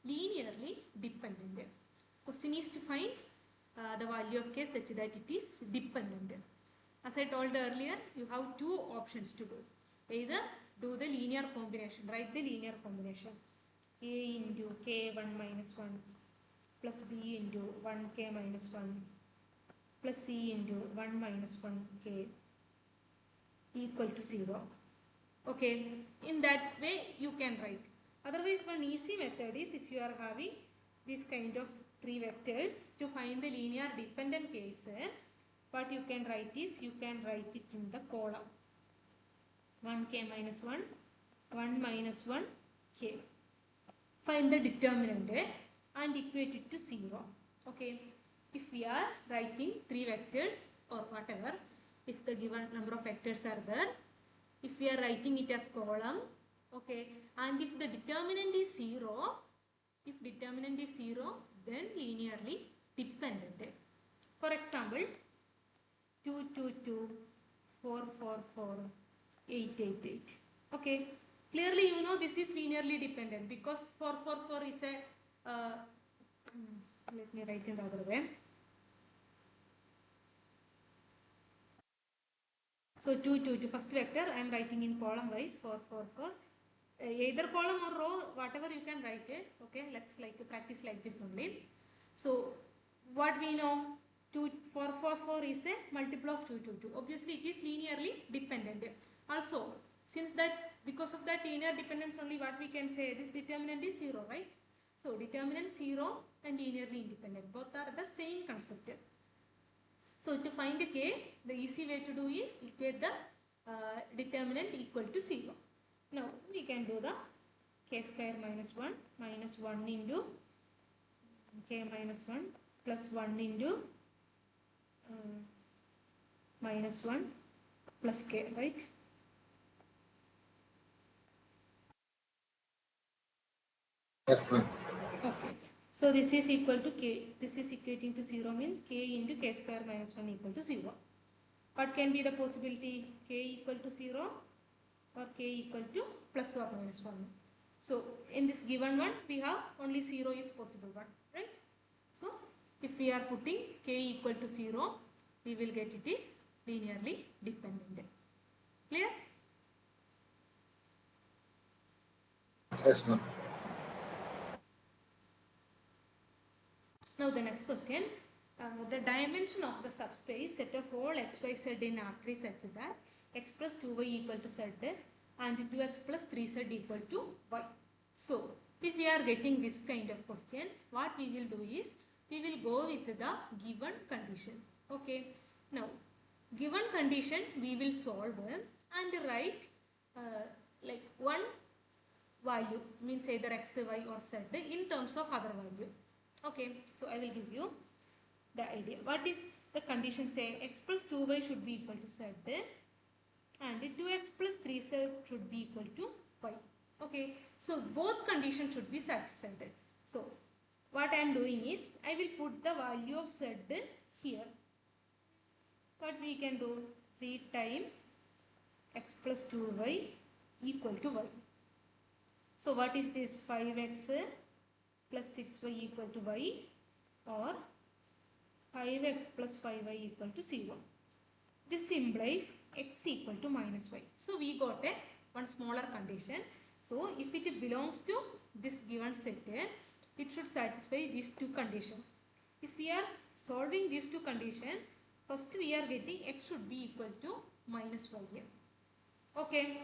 Speaker 1: linearly dependent. Question is to find the value of k such that it is dependent. As I told earlier, you have two options to do. Either do the linear combination, write the linear combination. A into k 1 minus 1 plus b into 1k minus 1 plus c into 1 minus 1k equal to 0. Okay, in that way you can write. Otherwise, one easy method is, if you are having this kind of three vectors, to find the linear dependent case, what you can write is, you can write it in the column 1k minus 1, 1 minus 1 k. find the determinant and equate it to 0. Okay, if we are writing 3 vectors or whatever, if the given number of vectors are there, if we are writing it as column, okay, and if the determinant is 0, if determinant is 0, then linearly dependent. For example, 2, 2, 2, 4, 4, 4, 8, 8, 8. Okay, clearly you know this is linearly dependent because 4, 4, 4 is a, let me write in the other way. So 2, 2, 2, first vector I am writing in column wise, 4, 4, 4. Either column or row, whatever you can write it. Okay, let's like practice like this only. So what we know, 2, 4, 4, 4 is a multiple of 2, 2, 2. Obviously it is linearly dependent. Also, since that, because of that linear dependence only, what we can say, this determinant is 0, right? So determinant 0 and linearly independent, both are the same concept. So to find the k, the easy way to do is equate the determinant equal to 0. Now we can do the k square minus 1 into k minus 1 plus 1 into minus 1 plus k, right?
Speaker 2: Yes, ma'am.
Speaker 1: Okay. So this is equal to k, this is equating to 0 means k into k square minus 1 equal to 0. What can be the possibility? K equal to 0 or k equal to plus or minus 1. So in this given one we have only 0 is possible one, right? So if we are putting k equal to 0, we will get it is linearly dependent. Clear?
Speaker 2: Yes, ma'am.
Speaker 1: Now the next question, the dimension of the subspace set of all x, y, z in R3 such that x plus 2y equal to z and 2x plus 3z equal to y. So if we are getting this kind of question, what we will do is, we will go with the given condition. Okay. Now given condition we will solve and write like one value, means either x, y or z in terms of other value. Okay, so I will give you the idea. What is the condition? Say x plus 2y should be equal to z and 2x plus 3z should be equal to y. Okay, so both conditions should be satisfied. So what I am doing is, I will put the value of z here. What we can do, 3 times x plus 2y equal to y. So what is this? 5x plus 6y equal to y, or 5x plus 5y equal to 0. This implies x equal to minus y. So we got a one smaller condition. So if it belongs to this given set, it should satisfy these two conditions. If we are solving these two conditions, first we are getting x should be equal to minus y here. Okay.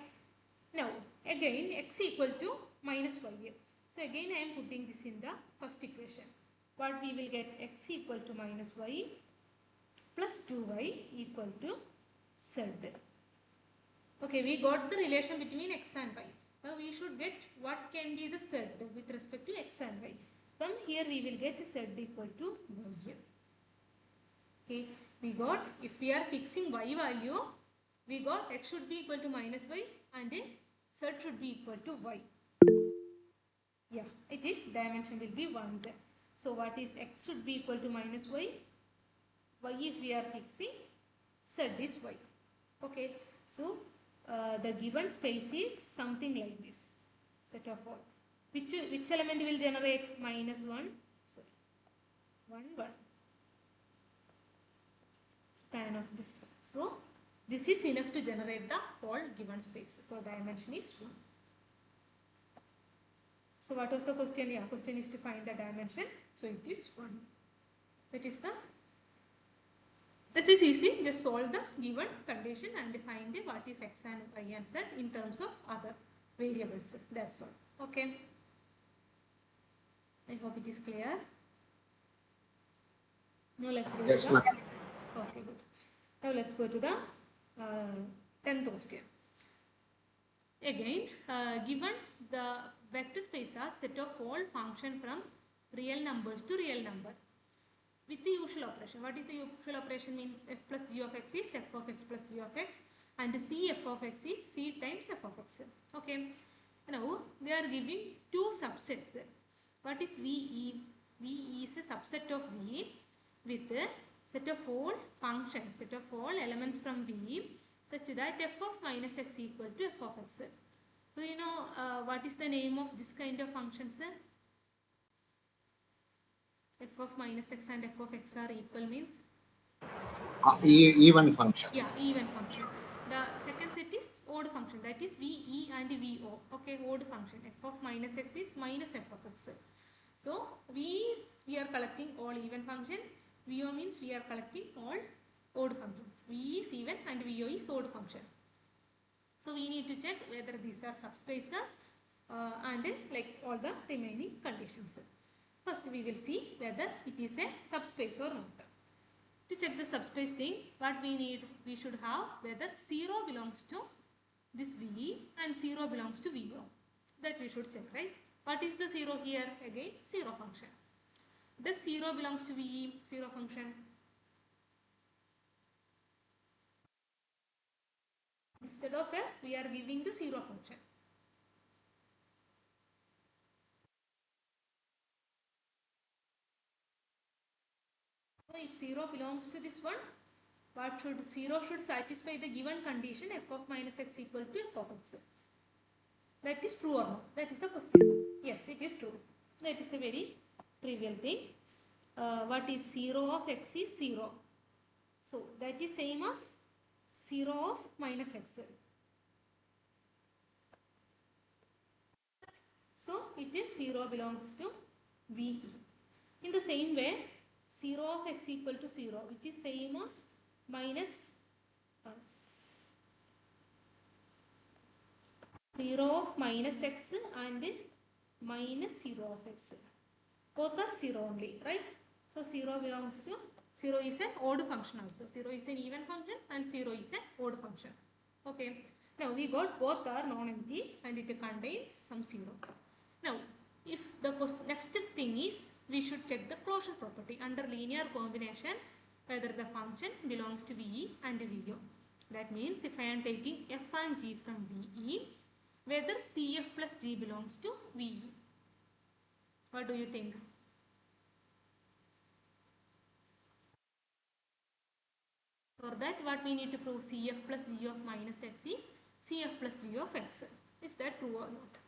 Speaker 1: Now again x equal to minus y here. So again I am putting this in the first equation. What we will get, x equal to minus y plus 2y equal to z. Okay, we got the relation between x and y. Now we should get what can be the z with respect to x and y. From here we will get z equal to y. Okay, we got, if we are fixing y value, we got x should be equal to minus y and z should be equal to y. Yeah, it is, dimension will be 1 there. So what is, x should be equal to minus y, if we are fixing, z is y. Okay, so the given space is something like this, set of all. Which element will generate minus 1? Sorry, 1, 1. Span of this. So this is enough to generate the whole given space. So dimension is 1. So what was the question? Yeah, question is to find the dimension. So it is 1. That is the, this is easy. Just solve the given condition and find what is x and y and z in terms of other variables. That's all. Okay. I hope it is clear. Now let's go
Speaker 2: Yes,
Speaker 1: to the,
Speaker 2: ma'am.
Speaker 1: okay, good. Now let's go to the 10th question. Again, given the vector space are set of all function from real numbers to real number with the usual operation. What is the usual operation? Means f plus g of x is f of x plus g of x, and c f of x is c times f of x. Okay. Now they are giving two subsets. What is VE? VE is a subset of V with a set of all functions, set of all elements from V such that f of minus x equal to f of x. Do you know what is the name of this kind of functions? F of minus x and f of x are equal means?
Speaker 2: Even function.
Speaker 1: Yeah, even function. The second set is odd function, that is VE and VO. Okay, odd function. F of minus x is minus f of x. So we are collecting all even function. VO means we are collecting all odd functions. VE is even and VO is odd function. So we need to check whether these are subspaces and like all the remaining conditions. First we will see whether it is a subspace or not. To check the subspace thing, what we need, we should have whether 0 belongs to this VE and 0 belongs to VO. That we should check, right? What is the 0 here? Again, 0 function. Does 0 belongs to VE, 0 function? Instead of f, we are giving the 0 function. So if 0 belongs to this one, what should 0 should satisfy the given condition f of minus x equal to f of x. That is true or not? That is the question. Yes, it is true. That is a very trivial thing. What is 0 of x is 0. So that is same as 0 of minus x. So it is 0 belongs to VE. In the same way, 0 of x equal to 0, which is same as minus 0 of minus x and minus 0 of x. Both are 0 only, right? So 0 belongs to, 0 is an odd function also. 0 is an even function and 0 is an odd function. Okay. Now we got both are non-empty and it contains some 0. Now if the next thing is, we should check the closure property under linear combination whether the function belongs to VE and VO. That means if I am taking f and g from VE, whether CF plus G belongs to VE. What do you think? For that, what we need to prove, CF plus G of minus x is CF plus G of x. Is that true or not?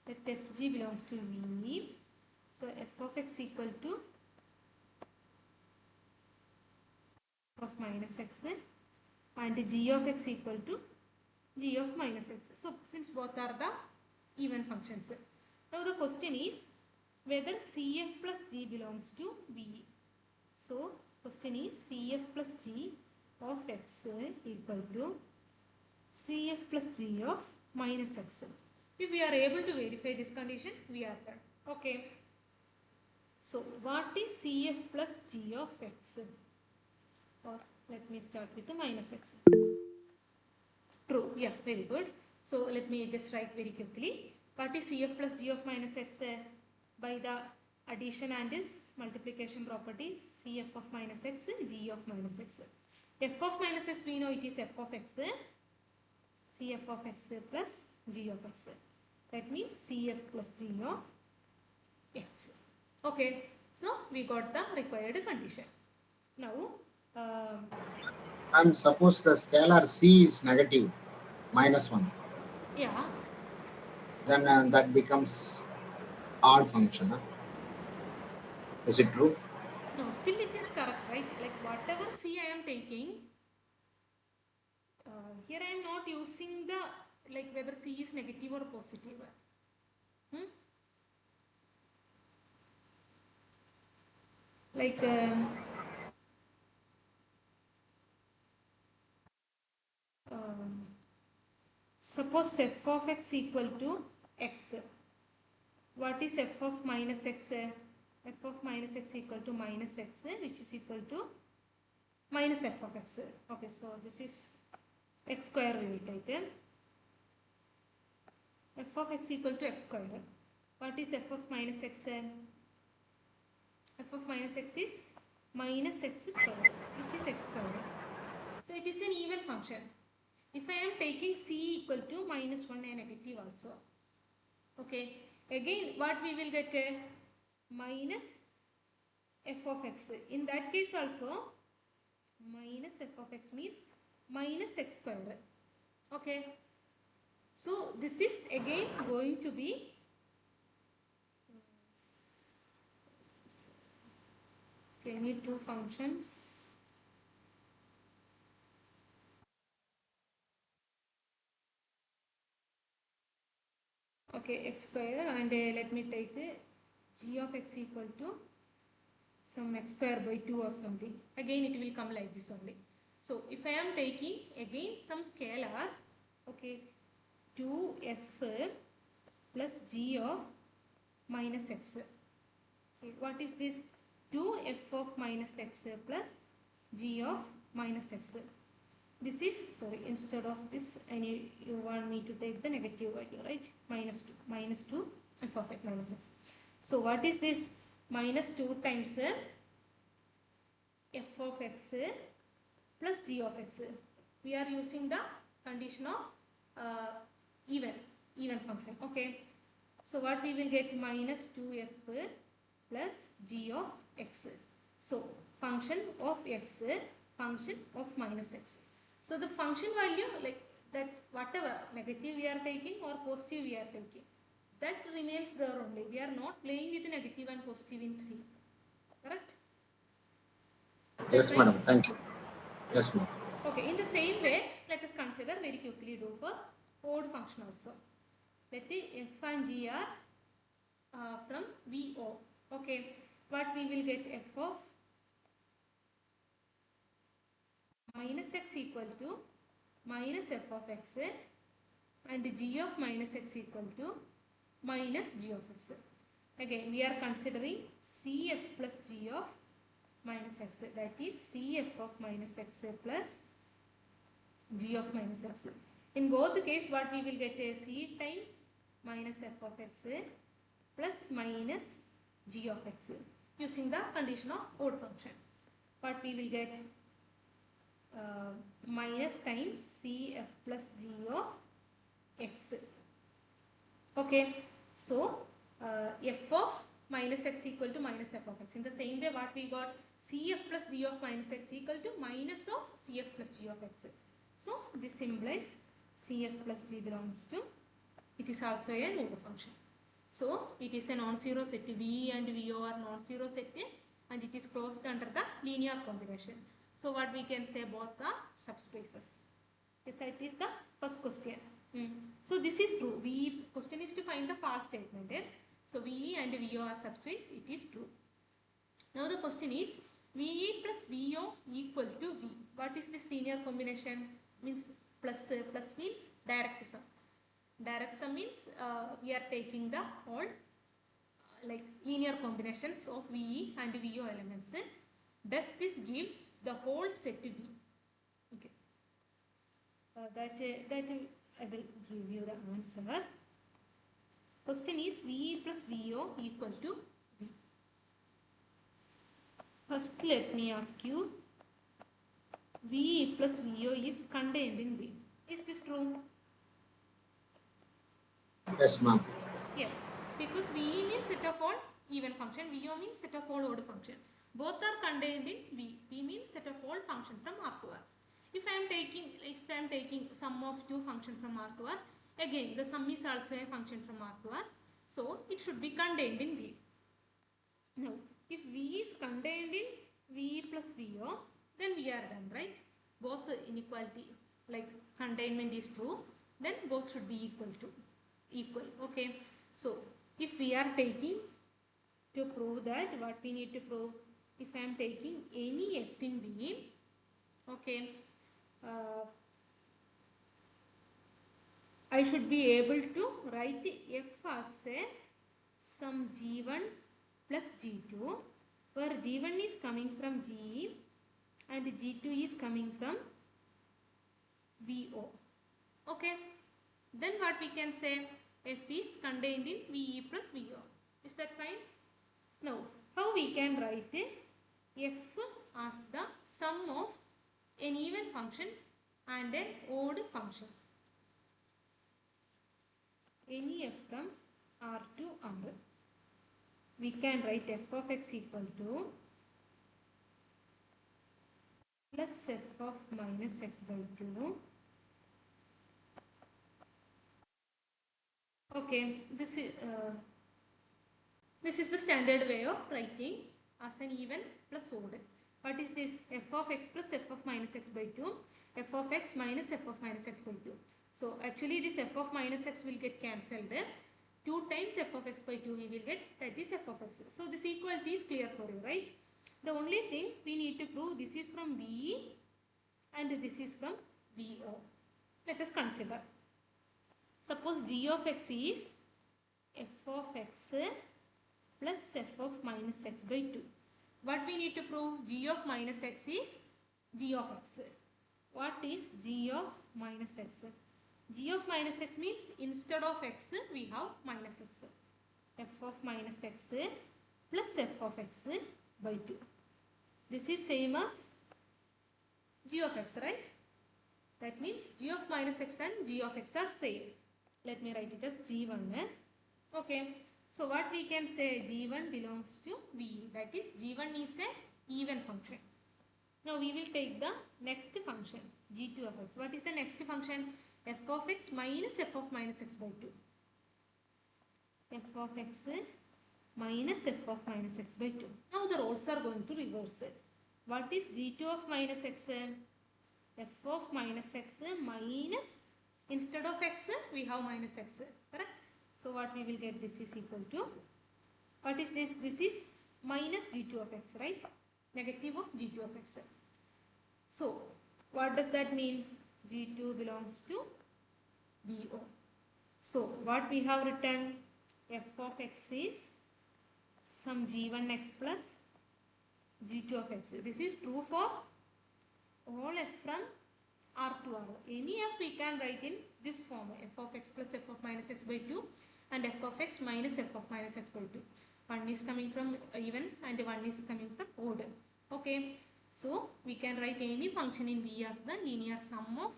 Speaker 1: Let fg belongs to V. So f of x equal to of minus x and g of x equal to g of minus x. So since both are the even functions. Now the question is whether CF plus G belongs to V. So question is CF plus G of x equal to CF plus G of minus x. If we are able to verify this condition, we are done. Okay. So what is CF plus G of x? Or let me start with the minus x. True. Yeah, very good. So let me just write very quickly. What is CF plus G of minus x? By the addition and its multiplication properties, CF of minus x, G of minus x. F of minus x, we know it is f of x, CF of x plus G of x. That means CF plus G of x. Okay, so we got the required condition. Now,
Speaker 2: And suppose the scalar c is negative, -1.
Speaker 1: yeah.
Speaker 2: Then that becomes odd function. Is it true?
Speaker 1: No, still it is correct, right? Like whatever C I am taking, here I am not using the, like whether C is negative or positive. Hmm? Like suppose f of x equal to x. what is f of minus x? F of minus x equal to minus x, which is equal to minus f of x. Okay, so this is x square we will take. F of x equal to x square. What is f of minus x? F of minus x is minus x square, which is x square. So it is an even function. If I am taking c equal to minus 1 and negative also. Okay, again what we will get? Minus f of x. In that case also, minus f of x means minus x square. Okay, so this is again going to be okay, I need two functions. Okay, x square, and let me take the g of x equal to some x square by 2 or something. Again it will come like this only. So if I am taking again some scalar, okay, 2f plus g of minus x. Okay, what is this? 2f of minus x plus g of minus x. This is, sorry, instead of this, you want me to take the negative value, right? Minus 2 f of x minus x. So what is this? Minus 2 times f of x plus g of x. We are using the condition of even function. Okay. So what we will get? Minus 2f plus g of x. So function of x, function of minus x. So the function value, like that, whatever negative we are taking or positive we are taking, that remains there only. We are not playing with negative and positive in C. Correct? Is that
Speaker 2: Yes,
Speaker 1: right?
Speaker 2: madam. Thank you. Yes, ma'am.
Speaker 1: Okay, in the same way, let us consider very quickly do for odd function also. Let the f and g are from VO. Okay, what we will get? F of minus x equal to minus f of x and g of minus x equal to minus g of x. Again, we are considering Cf plus g of minus x, that is Cf of minus x plus g of minus x. In both the case, what we will get? C times minus f of x plus minus g of x using the condition of odd function. What we will get? Minus times Cf plus g of x. Okay, so f of minus x equal to minus f of x. In the same way, what we got? Cf plus g of minus x equal to minus of Cf plus g of x. So this implies Cf plus g belongs to, it is also an odd function. So it is a non-zero set. V and VO are non-zero set and it is closed under the linear combination. So what we can say? Both are subspaces. Yes, it is the first question. So this is true. Question is to find the false statement. So VE and VO are subspace. It is true. Now the question is VE plus VO equal to V. What is this linear combination? Means plus means direct sum. Direct sum means we are taking the all like linear combinations of VE and VO elements. Thus this gives the whole set V. Okay. That I will give you the answer. Question is VE plus VO equal to V. First let me ask you, VE plus VO is contained in V. Is this true?
Speaker 2: Yes, ma'am.
Speaker 1: Yes, because VE means set of all even function, VO means set of all odd function. Both are contained in V. V means set of all function from R to R. If I am taking sum of two function from R to R, again the sum is also a function from R to R, so it should be contained in V. Now, if V is contained in V plus VO, then we are done, right? Both the inequality, like containment is true, then both should be equal. Okay. So, if we are taking, to prove that, what we need to prove? If I am taking any f in V, okay, I should be able to write the f as a some G1 plus G2, where G1 is coming from G and G2 is coming from VO. Okay. Then what we can say? F is contained in VE plus VO. Is that fine? Now, how we can write F as the sum of an even function and an odd function. Any F from R to R. We can write f of x equal to plus f of minus x by 2. Okay, this is the standard way of writing as an even plus odd. What is this? F of x plus f of minus x by 2, f of x minus f of minus x by 2. So actually this f of minus x will get cancelled. 2 times f of x by 2 we will get, that is f of x. So this equality is clear for you, right? The only thing we need to prove, this is from VE and this is from VO. Let us consider. Suppose g of x is f of x plus f of minus x by 2. What we need to prove? G of minus x is g of x. What is g of minus x? G of minus x means instead of x we have minus x. F of minus x plus f of x by 2. This is same as g of x, right? That means g of minus x and g of x are same. Let me write it as g1. Okay. So what we can say, g1 belongs to v. That is g1 is a even function. Now we will take the next function, g2 of x. What is the next function? F of x minus f of minus x by 2. F of x minus f of minus x by 2. Now the roles are going to reverse. What is g2 of minus x? F of minus x minus, instead of x we have minus x, correct? So what we will get, this is equal to, what is this? This is minus g2 of x, right? Negative of g2 of x. So what does that mean? G2 belongs to VO. So what we have written, f of x is some g1x plus g2 of x. This is true for all f from R to R. Any f we can write in this form, f of x plus f of minus x by 2 and f of x minus f of minus x by 2. One is coming from even and one is coming from odd. Okay, so we can write any function in V as the linear sum of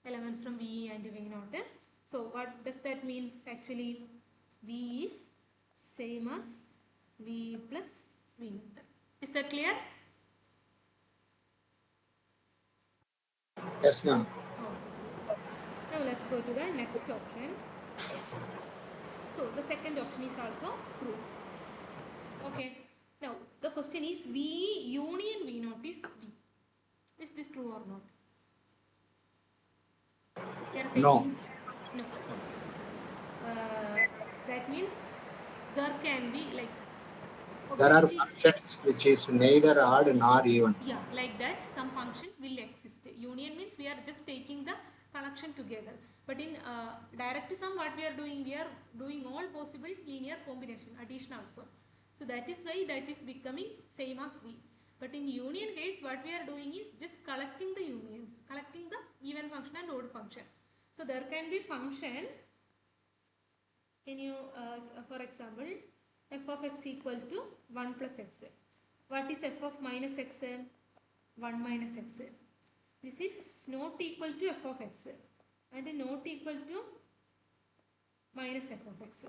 Speaker 1: elements from V and V naught. So what does that mean? Actually V is same as V plus V naught. Is that clear?
Speaker 2: Yes, ma'am.
Speaker 1: Okay. Now let's go to the next option. So the second option is also true. Okay. Now the question is V union V naught is V. Is this true or not?
Speaker 2: No.
Speaker 1: No. That means there can be like,
Speaker 2: there are functions which is neither odd nor even.
Speaker 1: Yeah, like that some function will exist. Union means we are just taking the collection together. But in direct sum, what we are doing all possible linear combination, addition also. So that is why that is becoming same as V. But in union case, what we are doing is just collecting the unions, collecting the even function and odd function. So there can be function, can you, for example, f of x equal to 1 plus x. What is f of minus x? 1 minus x. This is not equal to f of x and not equal to minus f of x.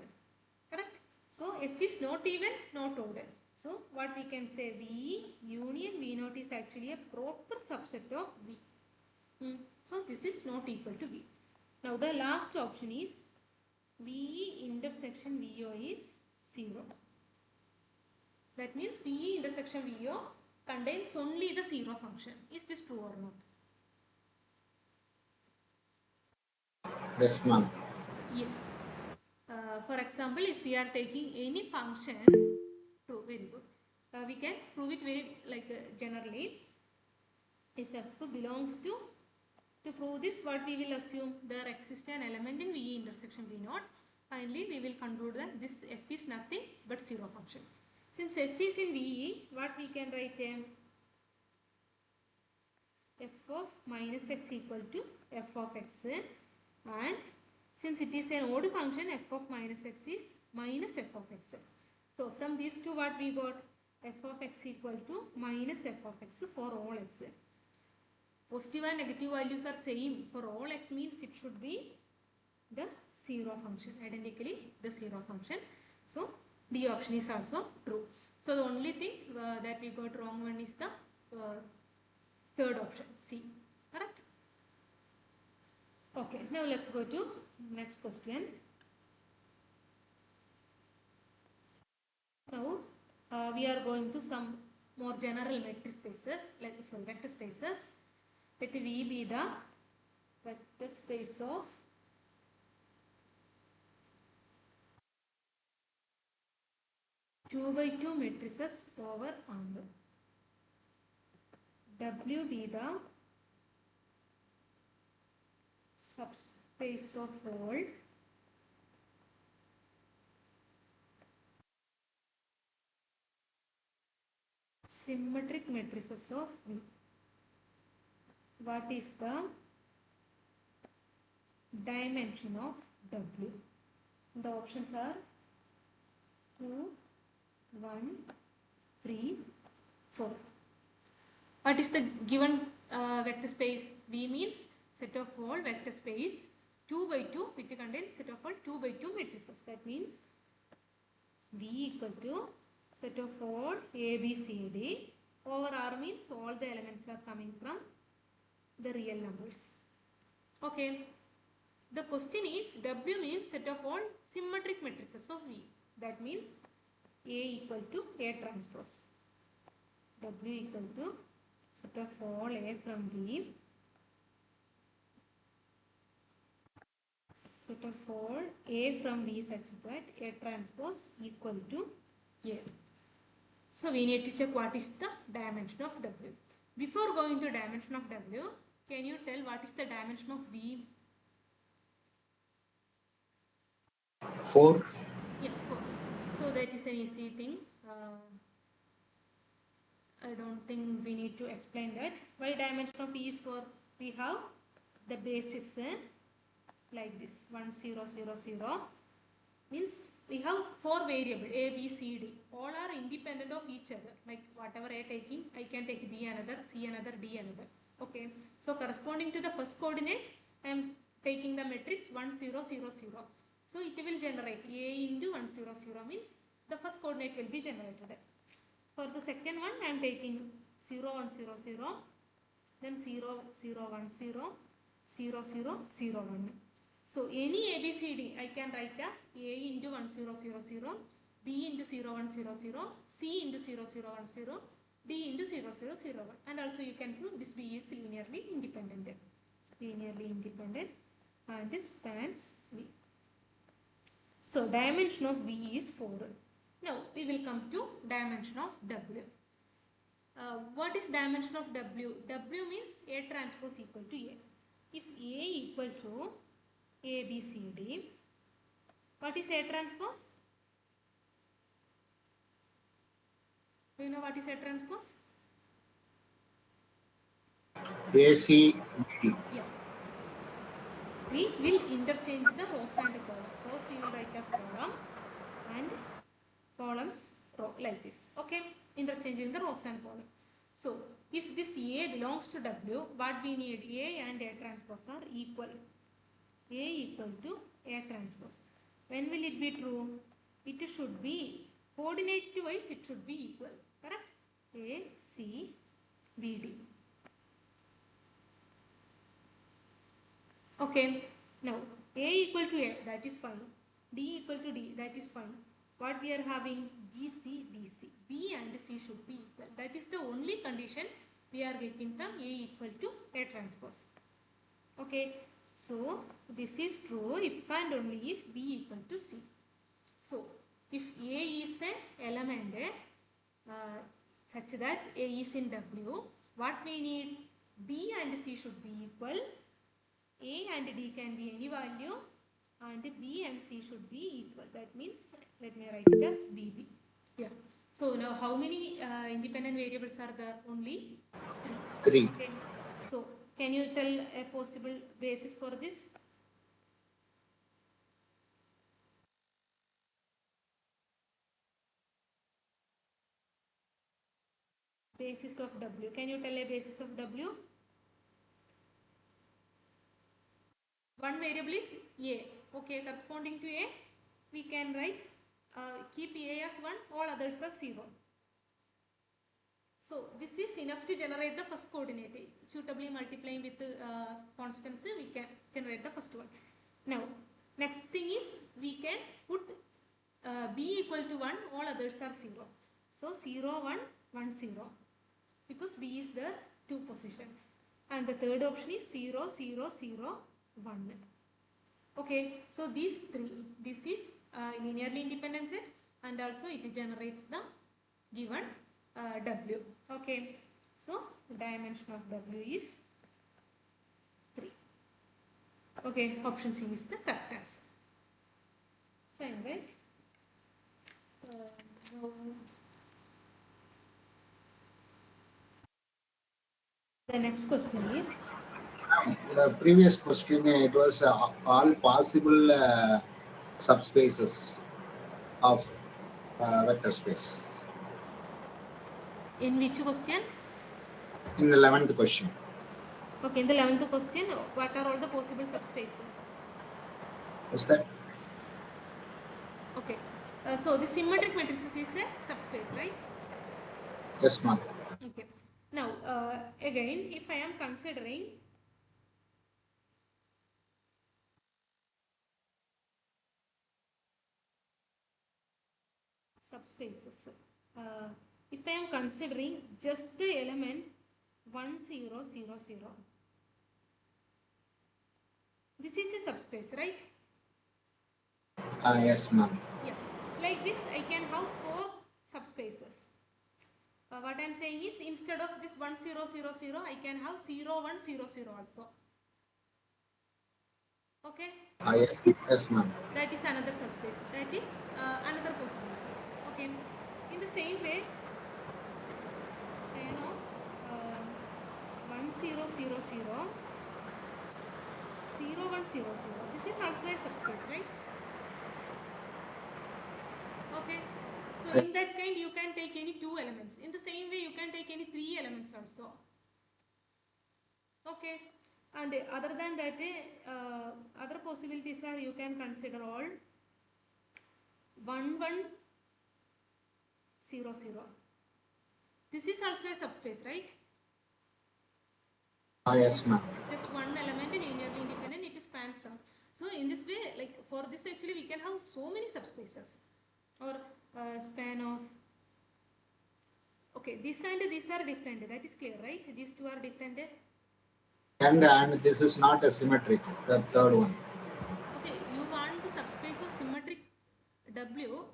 Speaker 1: Correct? So f is not even, not odd. So what we can say, V union V naught is actually a proper subset of V. So this is not equal to V. Now the last option is V intersection VO is 0. That means V intersection VO contains only the 0 function. Is this true or not?
Speaker 2: Yes, ma'am.
Speaker 1: Yes. For example, if we are taking any function, true, very good. We can prove it very generally. If f belongs to prove this, what we will assume, there exists an element in V intersection V naught finally we will conclude that this f is nothing but 0 function. Since f is in VE, what we can write? F of minus x equal to f of x, and since it is an odd function, f of minus x is minus f of x. So from these two, what we got? F of x equal to minus f of x for all x. Positive and negative values are same for all x, means it should be the 0 function, identically the 0 function. So D option is also true. So the only thing that we got wrong one is the third option, C. Correct? Okay, now let's go to next question. Now we are going to some more general vector spaces, vector spaces. Let V be the vector space of two by two matrices over R. W be the subspace of all symmetric matrices of V. What is the dimension of W? The options are 2, 1, 3, 4. What is the given vector space? V means set of all vector space 2 by 2 which contains set of all 2 by 2 matrices. That means V equal to set of all A, B, C, D over R means all the elements are coming from the real numbers. Okay. The question is W means set of all symmetric matrices of V. That means A equal to A transpose. W equal to set of all A from V, set of all A from V such that A transpose equal to A. So we need to check what is the dimension of W. Before going to dimension of W, can you tell what is the dimension of V?
Speaker 2: 4.
Speaker 1: Yeah, 4. So that is an easy thing. I don't think we need to explain that. Why dimension of V is 4? We have the basis like this 1 0 0 0, means we have 4 variables A, B, C, D. All are independent of each other. Like whatever I taking, I can take B another, C another, D another. Okay. So corresponding to the first coordinate, I am taking the matrix 1 0 0 0. So it will generate A into 1 0 0 means the first coordinate will be generated. For the second one, I am taking 0 1 0 0, then 0 0 1 0, 0 0 0 1. So any ABCD I can write as A into 1 0 0 0, B into 0 1 0 0, C into 0 0 1 0, D into 0 0 0 1. And also you can prove this B is linearly independent. Linearly independent and spans V. So dimension of V is 4. Now we will come to dimension of W. What is dimension of W? W means A transpose equal to A. If A equal to A, B, C, D, what is A transpose? Do you know what is A transpose?
Speaker 2: AC, BD.
Speaker 1: Yeah. We will interchange the rows and column. Rows we will write as column and columns row like this. Okay. Interchanging the rows and column. So if this A belongs to W, what we need? A and A transpose are equal. A equal to A transpose. When will it be true? It should be coordinate wise it should be equal. Correct? A, C, B, D. Okay. Now A equal to A, that is fine. D equal to D, that is fine. What we are having? BC, BC. B and C should be equal. That is the only condition we are getting from A equal to A transpose. Okay. So this is true if and only if B equal to C. So if A is a element such that A is in W, what we need? B and C should be equal. A and D can be any value. and B and C should be equal. That means, let me write it as BB. Yeah. So now how many independent variables are there? Only 3.
Speaker 2: 3.
Speaker 1: Okay. So can you tell a possible basis for this? Basis of W. Can you tell a basis of W? One variable is A. Okay, corresponding to A, we can write, keep A as 1, all others are 0. So this is enough to generate the first coordinate. Suitably multiplying with constants, we can generate the first one. Now, next thing is we can put B equal to 1, all others are 0. So 0, 1, 1, 0. Because B is the 2 position. And the third option is 0, 0, 0, 1. Okay, so these 3, this is linearly independent set, and also it generates the given W. Okay, so dimension of W is 3. Okay, option C is the correct answer. Fine, right? Now the next question is,
Speaker 2: The previous question, it was all possible subspaces of vector space.
Speaker 1: in which question?
Speaker 2: In the 11th question.
Speaker 1: Okay, in the 11th question, what are all the possible subspaces?
Speaker 2: Is that?
Speaker 1: Okay, so the symmetric matrices is a subspace, right?
Speaker 2: Yes, ma'am.
Speaker 1: Okay, now again, if I am considering subspaces, if I am considering just the element 1, 0, 0, 0, this is a subspace, right?
Speaker 2: Yes, ma'am.
Speaker 1: Yeah, like this I can have 4 subspaces. What I am saying is, instead of this 1, 0, 0, 0, I can have 0, 1, 0, 0 also. Okay,
Speaker 2: Yes, yes, ma'am.
Speaker 1: that is another subspace. That is another possibility. Okay, in the same way, span of 1, 0, 0, 0, 0, 1, 0, 0. This is also a subspace, right? Okay. So in that kind, you can take any 2 elements. In the same way, you can take any 3 elements also. Okay. And other than that, other possibilities are, you can consider all 1, 1, 0, 0. This is also a subspace, right?
Speaker 2: Yes, ma'am.
Speaker 1: It's just one element, linearly independent, it spans some. So in this way, like for this actually we can have so many subspaces, or span of, okay, this and this are different, that is clear, right? These two are different.
Speaker 2: And this is not a symmetric, the third one.
Speaker 1: Okay, you want the subspace of symmetric W.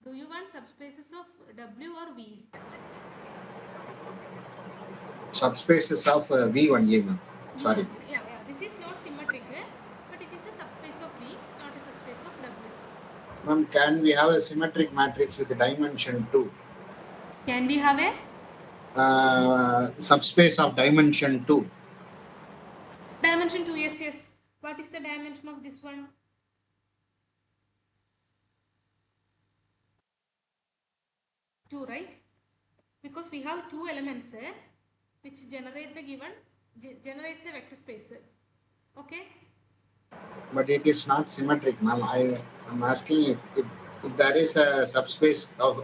Speaker 1: Do you want subspaces of W or V?
Speaker 2: Subspaces of V only, ma'am. Sorry.
Speaker 1: Yeah. This is not symmetric, but it is a subspace of V, not a subspace of W.
Speaker 2: Ma'am, can we have a symmetric matrix with dimension 2?
Speaker 1: Can we have a
Speaker 2: Subspace of dimension 2.
Speaker 1: dimension 2? Yes, yes. What is the dimension of this one? 2, right? Because we have 2 elements which generate the given, generates a vector space. Okay?
Speaker 2: But it is not symmetric, ma'am. I am asking if there is a subspace of,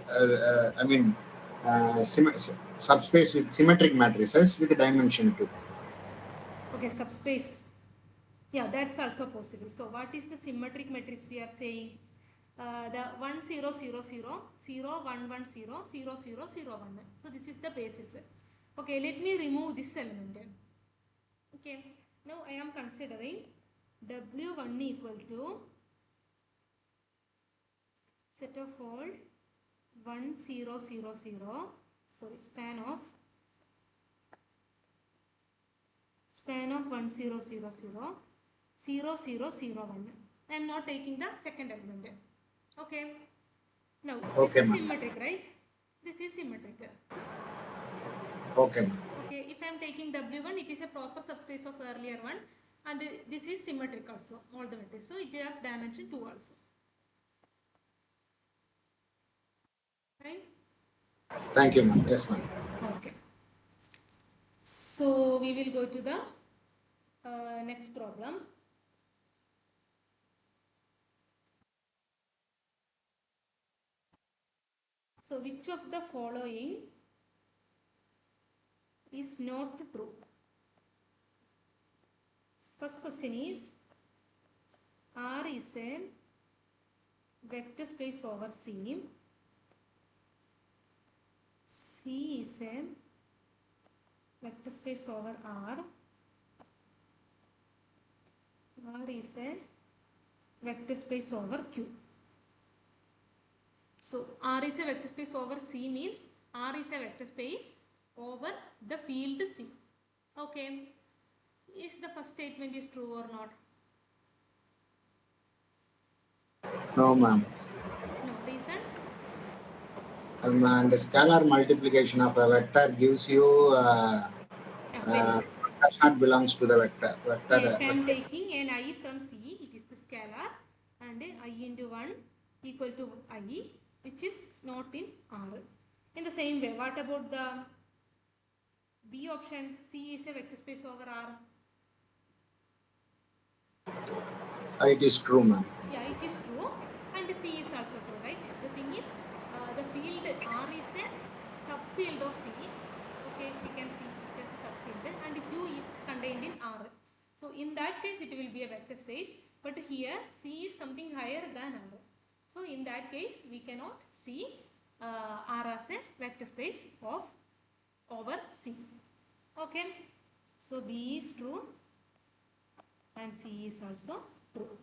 Speaker 2: subspace with symmetric matrices with dimension 2.
Speaker 1: Okay, subspace. Yeah, that's also possible. So what is the symmetric matrix we are saying? The 1, 0, 0, 0, 0, 1, 1, 0, 0, 0, 0, 1. So this is the basis. Okay, let me remove this element. Okay, now I am considering W1 equal to set of all 1, 0, 0, 0, sorry, span of span of 1 0 0 0 0 0 0 1. I am not taking the second element. Okay. Now this
Speaker 2: Okay,
Speaker 1: is
Speaker 2: ma'am.
Speaker 1: symmetric, right? This is symmetric.
Speaker 2: Okay, ma'am.
Speaker 1: Okay, if I am taking W1, it is a proper subspace of earlier one, and this is symmetric also, all the matrices. So it has dimension 2 also. Right?
Speaker 2: Thank you, ma'am. Yes, ma'am.
Speaker 1: Okay. So we will go to the next problem. So which of the following is not true? First question is, R is a vector space over C. C is a vector space over R. R is a vector space over Q. So R is a vector space over C means R is a vector space over the field C. Okay. Is the first statement is true or not?
Speaker 2: No, ma'am.
Speaker 1: No. Reason?
Speaker 2: And the scalar multiplication of a vector gives you
Speaker 1: Very good.
Speaker 2: does not belongs to the vector.
Speaker 1: Yeah, if I am taking an I from C, it is the scalar, and I into 1 equal to I, which is not in R. In the same way, what about the B option? C is a vector space over R.
Speaker 2: It is true, ma'am.
Speaker 1: Yeah, it is true, and C is also true, right? The thing is, the field R is a subfield of C. Okay, we can see it as a subfield, and Q is contained in R. So in that case, it will be a vector space, but here C is something higher than R. So in that case, we cannot see R as a vector space of over C. Okay, so B is true and C is also true.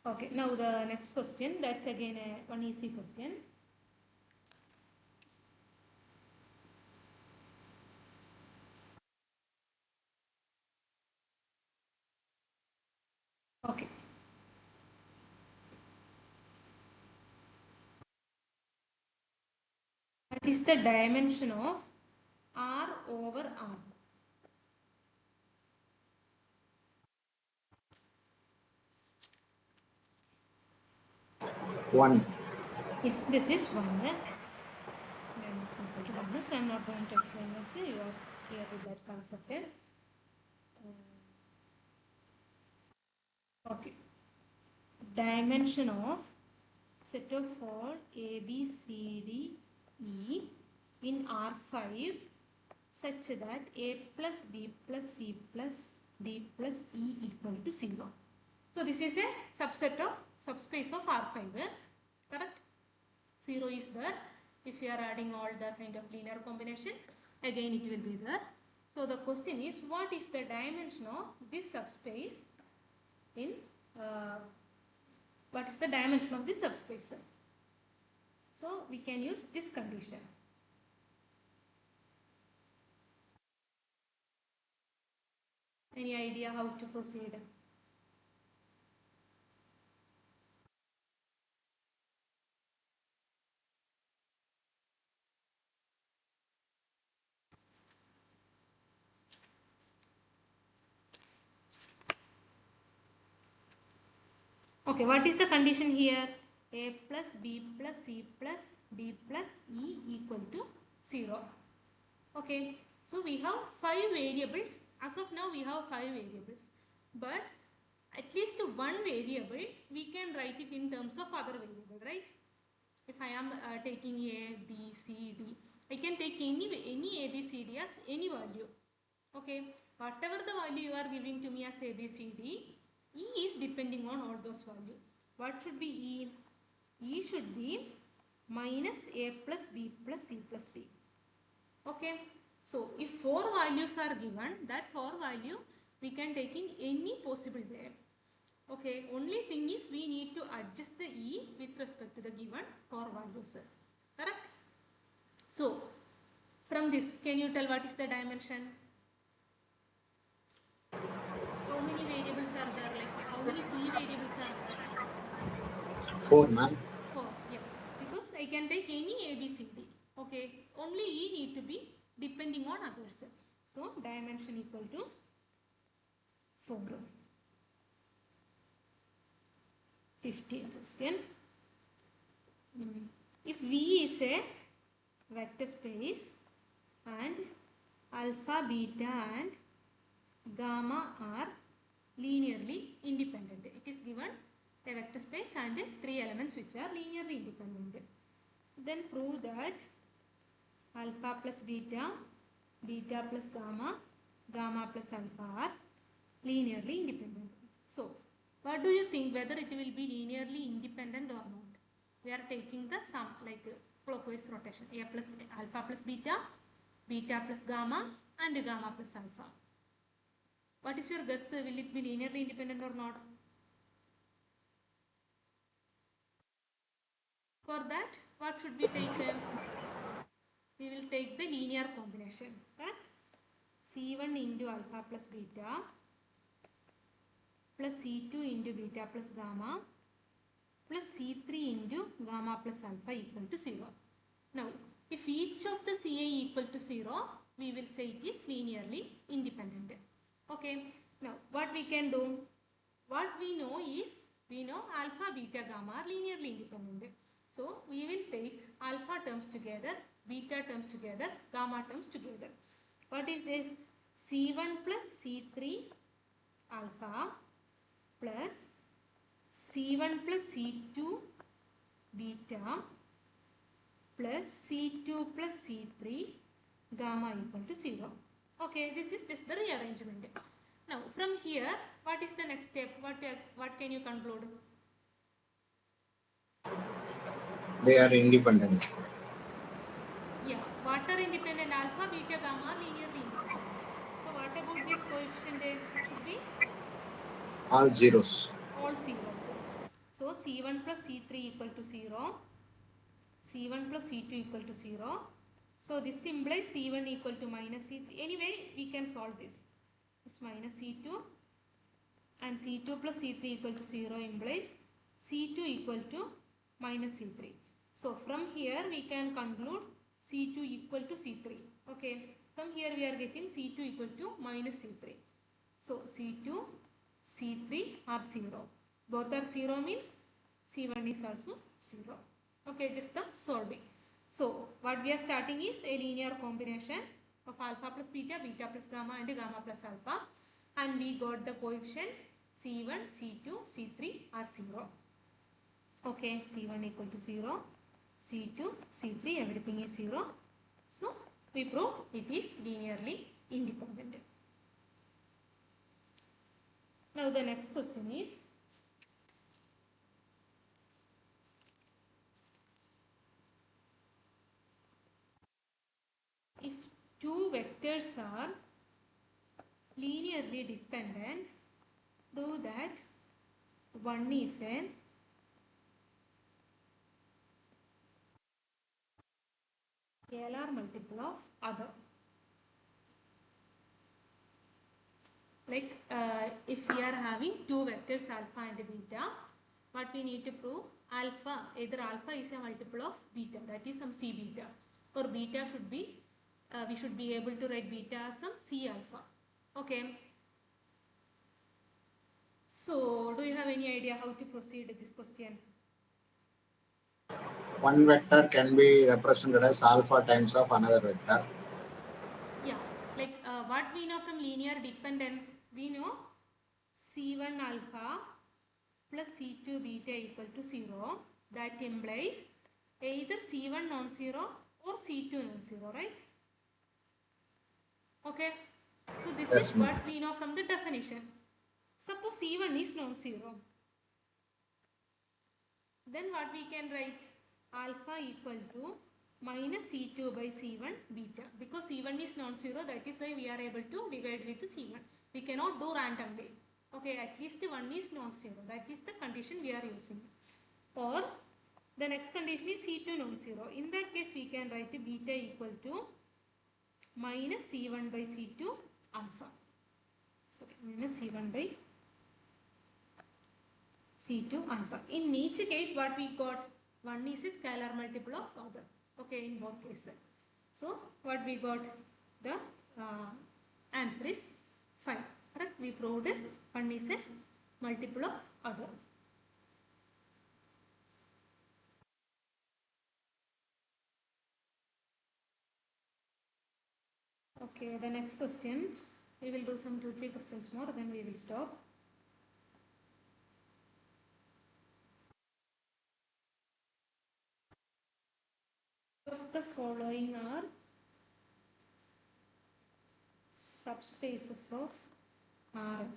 Speaker 1: Okay, now the next question, that's again one easy question. Okay. What is the dimension of R over R?
Speaker 2: 1.
Speaker 1: Yeah, this is 1. Dimension equal to 1. So I am not going to explain much. You are clear with that concept. Okay. Dimension of set of all A, B, C, D, E in R5 such that A plus B plus C plus D plus E equal to 0. So this is a subset of subspace of R5. Correct? 0 is there. If you are adding all the kind of linear combination, again it will be there. So the question is, what is the dimension of this subspace in what is the dimension of this subspace? So we can use this condition. Any idea how to proceed? Okay, what is the condition here? A plus B plus C plus D plus E equal to 0. Okay, so we have 5 variables. As of now, we have 5 variables. But at least one variable, we can write it in terms of other variable, right? If I am taking A, B, C, D, I can take any A, B, C, D as any value. Okay, whatever the value you are giving to me as A, B, C, D, E is depending on all those values. What should be E? E should be minus A plus B plus C plus D. Okay, so if 4 values are given, that 4 value we can take in any possible way. Okay, only thing is we need to adjust the E with respect to the given 4 values. Correct? So From this, can you tell what is the dimension? How many variables are there? Like how many free variables are there?
Speaker 2: 4, ma'am.
Speaker 1: 4. Yeah. Because I can take any A, B, C, D. Okay. Only E need to be depending on others. So dimension equal to 4. 15th question. If V is a vector space and alpha, beta and gamma are linearly independent. It is given a vector space and 3 elements which are linearly independent. Then prove that alpha plus beta, beta plus gamma, gamma plus alpha are linearly independent. So, what do you think, whether it will be linearly independent or not? We are taking the sum, like clockwise rotation, A plus alpha plus beta, beta plus gamma and gamma plus alpha. What is your guess? Will it be linearly independent or not? For that, what should we take? We will take the linear combination. Correct? C1 into alpha plus beta plus C2 into beta plus gamma plus C3 into gamma plus alpha equal to 0. Now, if each of the Ci equal to 0, we will say it is linearly independent. Okay. Now, what we can do? What we know is, we know alpha, beta, gamma are linearly independent. So, we will take alpha terms together, beta terms together, gamma terms together. What is this? C1 plus C3 alpha plus C1 plus C2 beta plus C2 plus C3 gamma equal to 0. Okay, this is just the rearrangement. Now, from here, what is the next step? What can you conclude?
Speaker 2: They are independent.
Speaker 1: Yeah, what are independent? Alpha, beta, gamma are linearly independent. So, what about this coefficient? It should be
Speaker 2: All zeros.
Speaker 1: all zeros. So, C1 plus C3 equal to 0. C1 plus C2 equal to 0. So, this implies C1 equal to minus C3. Anyway, we can solve this. This minus C2 and C2 plus C3 equal to 0 implies C2 equal to minus C3. So, from here we can conclude C2 equal to C3. Okay. From here we are getting C2 equal to minus C3. So, C2, C3 are 0. Both are 0 means C1 is also 0. Okay, just the solving. So, what we are starting is a linear combination of alpha plus beta, beta plus gamma and gamma plus alpha. And we got the coefficient C1, C2, C3 are 0. Okay, C1 equal to 0, C2, C3 everything is 0. So, we prove it is linearly independent. Now, the next question is, if two vectors are linearly dependent, do that one is a scalar multiple of other. Like if we are having two vectors alpha and beta, what we need to prove? Alpha, either alpha is a multiple of beta, that is some C beta, or beta should be, we should be able to write beta as some C alpha. Okay. So, do you have any idea how to proceed with this question?
Speaker 2: One vector can be represented as alpha times of another vector.
Speaker 1: Yeah, like what we know from linear dependence, we know C1 alpha plus C2 beta equal to 0. That implies either C1 non-zero or C2 non-zero, right? Okay. So, this
Speaker 2: Yes,
Speaker 1: is
Speaker 2: ma'am.
Speaker 1: what we know from the definition. Suppose C1 is non-zero. Then what we can write? Alpha equal to minus C2 by C1 beta. Because C1 is non-zero, that is why we are able to divide with C1. We cannot do randomly. Okay, at least one is non-zero. That is the condition we are using. Or the next condition is C2 non-zero. In that case, we can write beta equal to minus C1 by C2 alpha. Sorry, minus C1 by C2 alpha. In each case, what we got? One is a scalar multiple of other. Okay, in both cases. So, what we got? The answer is 5. Correct? We proved one is a multiple of other. Okay, the next question. We will do some 2-3 questions more, then we will stop. Of the following are subspaces of Rn.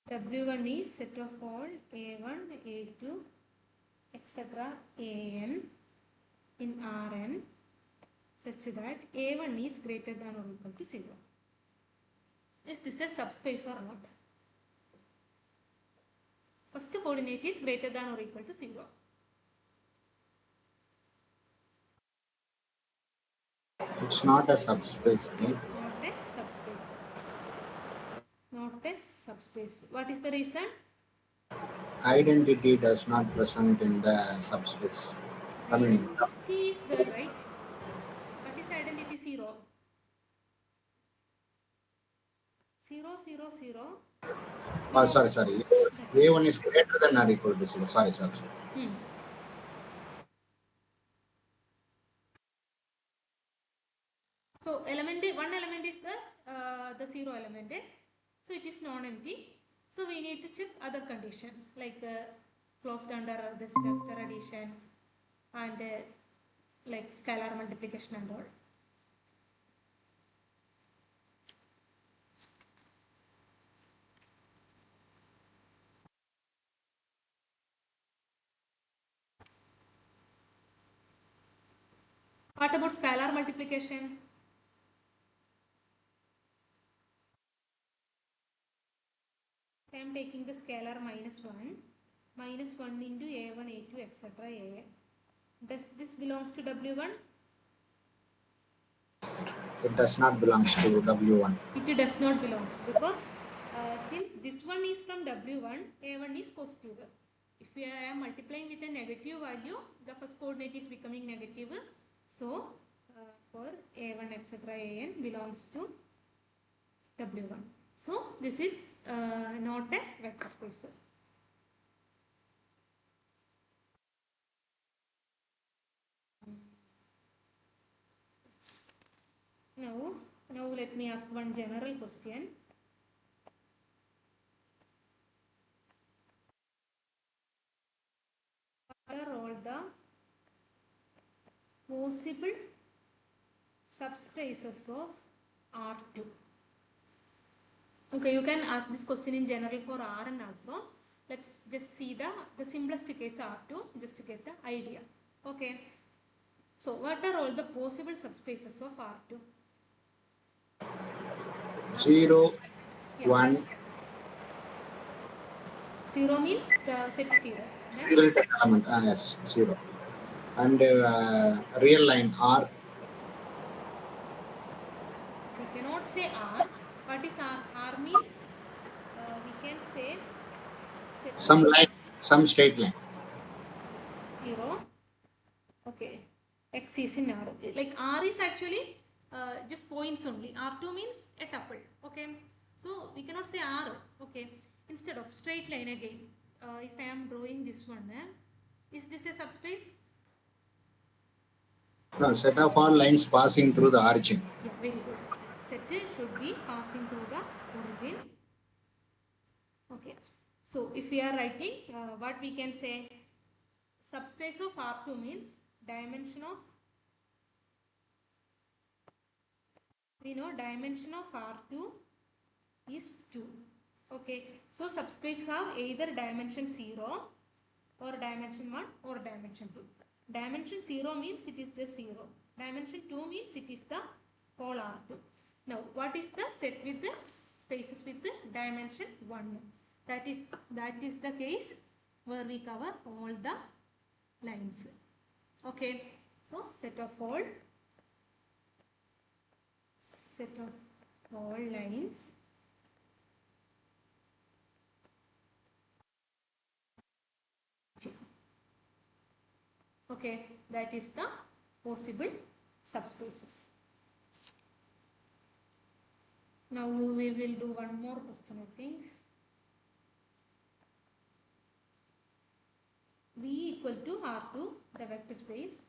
Speaker 1: W1 is set of all A1, A2, etc. An in Rn such that A1 is greater than or equal to 0. Is this a subspace or not? First coordinate is greater than or equal to 0.
Speaker 2: It's not a subspace, right?
Speaker 1: Not a subspace. Not a subspace. What is the reason?
Speaker 2: Identity does not present in the subspace. I mean,
Speaker 1: Identity is there, right? What is identity? 0. 0, 0, 0.
Speaker 2: sorry. A1 is greater than or equal to 0. Sorry.
Speaker 1: So one element is the 0 element. So it is non-empty. So we need to check other condition like closed under this vector addition and like scalar multiplication and all. What about scalar multiplication? I am taking the scalar minus 1 into A1, A2, etc. A. Does this belongs to W1?
Speaker 2: It does not belong to W1.
Speaker 1: It does not belong because since this one is from W1, A1 is positive. If we are multiplying with a negative value, the first coordinate is becoming negative. So, for A1 etc. An belongs to W1. So, this is not a vector space. Now let me ask one general question. What are all the possible subspaces of R2? Okay, you can ask this question in general for Rn also. Let's just see the simplest case R2 just to get the idea. Okay. So, what are all the possible subspaces of R2?
Speaker 2: 0,
Speaker 1: Yeah.
Speaker 2: 1.
Speaker 1: 0 means the set 0.
Speaker 2: Single element, yes, 0. And real line R.
Speaker 1: We cannot say R. What is R? R means we can say set
Speaker 2: Some line, some straight line.
Speaker 1: 0. Okay. X is in R. Like R is actually just points only. R2 means a tuple. Okay. So we cannot say R. Okay. Instead of straight line again. If I am drawing this one, is this a subspace?
Speaker 2: No, set of all lines passing through the origin.
Speaker 1: Yeah, very good. Set should be passing through the origin. Okay. So if we are writing, what we can say, subspace of R2 means dimension of, we know dimension of R2 is 2. Okay. So subspace have either dimension 0 or dimension 1 or dimension 2. Dimension 0 means it is just 0. Dimension 2 means it is the whole R2. Now, what is the set with the spaces with the dimension 1? That is the case where we cover all the lines. Okay. So, set of all set of all lines okay, that is the possible subspaces. Now we will do one more question, I think. V equal to R2, the vector space,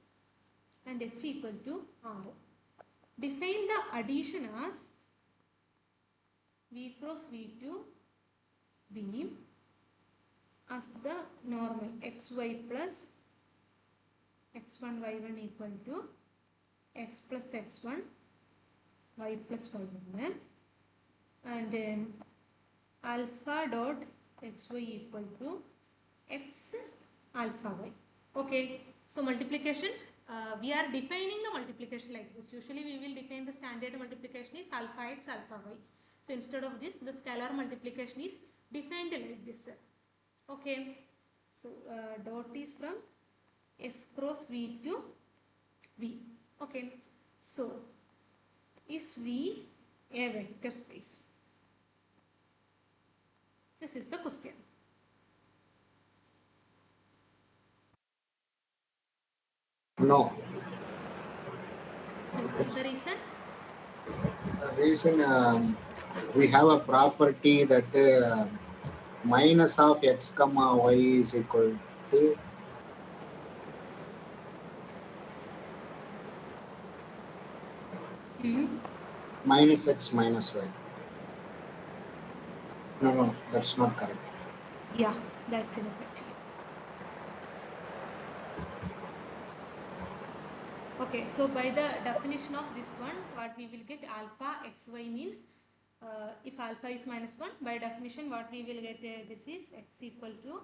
Speaker 1: and F equal to R. Define the addition as V cross V2 V as the normal xy plus x1 y1 equal to x plus x1 y plus y1 and alpha dot xy equal to x alpha y. Okay, so multiplication, we are defining the multiplication like this. Usually we will define the standard multiplication is alpha x alpha y. So instead of this, the scalar multiplication is defined like this. Okay, so dot is from f cross v to v. Okay, so is V a vector space? This is the question.
Speaker 2: No.
Speaker 1: No. The reason?
Speaker 2: The reason we have a property that minus of x comma y is equal to minus x minus y. No, that's not correct.
Speaker 1: Yeah, that's enough actually. Okay, so by the definition of this one, what we will get, alpha xy means if alpha is minus 1, by definition what we will get, this is x equal to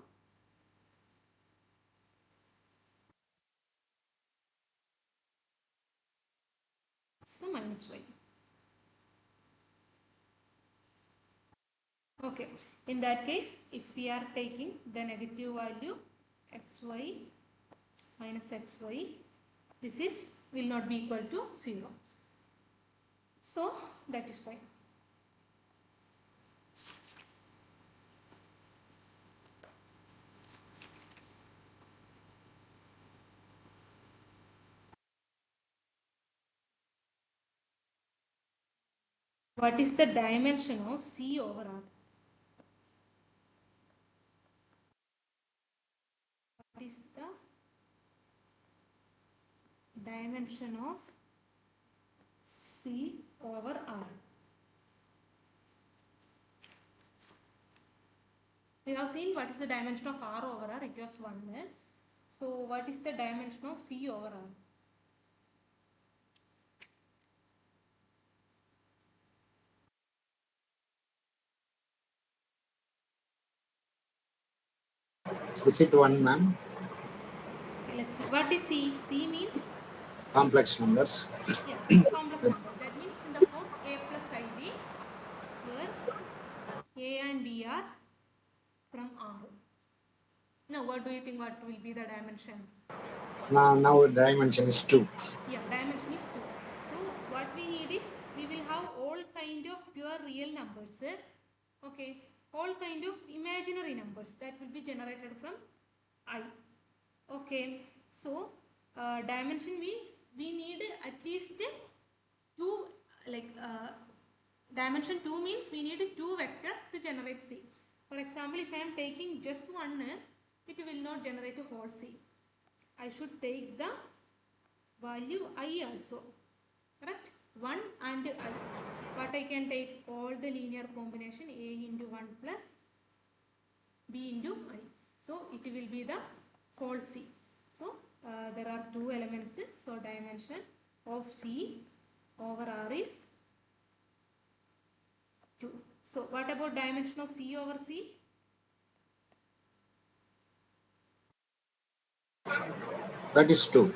Speaker 1: x minus y. Okay, in that case, if we are taking the negative value xy minus xy, this is will not be equal to 0. So that is fine. What is the dimension of C over R? What is the dimension of C over R? We have seen what is the dimension of R over R, it was 1. So what is the dimension of C over R?
Speaker 2: Is it 1, ma'am?
Speaker 1: Okay, let's see. What is C? C means?
Speaker 2: Complex numbers.
Speaker 1: Yeah, complex numbers. That means in the form A plus IB, where A and B are from R. Now what do you think what will be the dimension?
Speaker 2: Now dimension is 2.
Speaker 1: Yeah, dimension is 2. So what we need is, we will have all kind of pure real numbers. Okay, all kind of imaginary numbers that will be generated from I. Okay, so dimension means we need at least 2, like dimension 2 means we need 2 vector to generate C. For example, if I am taking just one, it will not generate a whole C. I should take the value I also, correct? 1 and I. What I can take all the linear combination A into 1 plus B into I. So it will be the whole C. So there are 2 elements. So dimension of C over R is 2. So what about dimension of C over C?
Speaker 2: That is 2.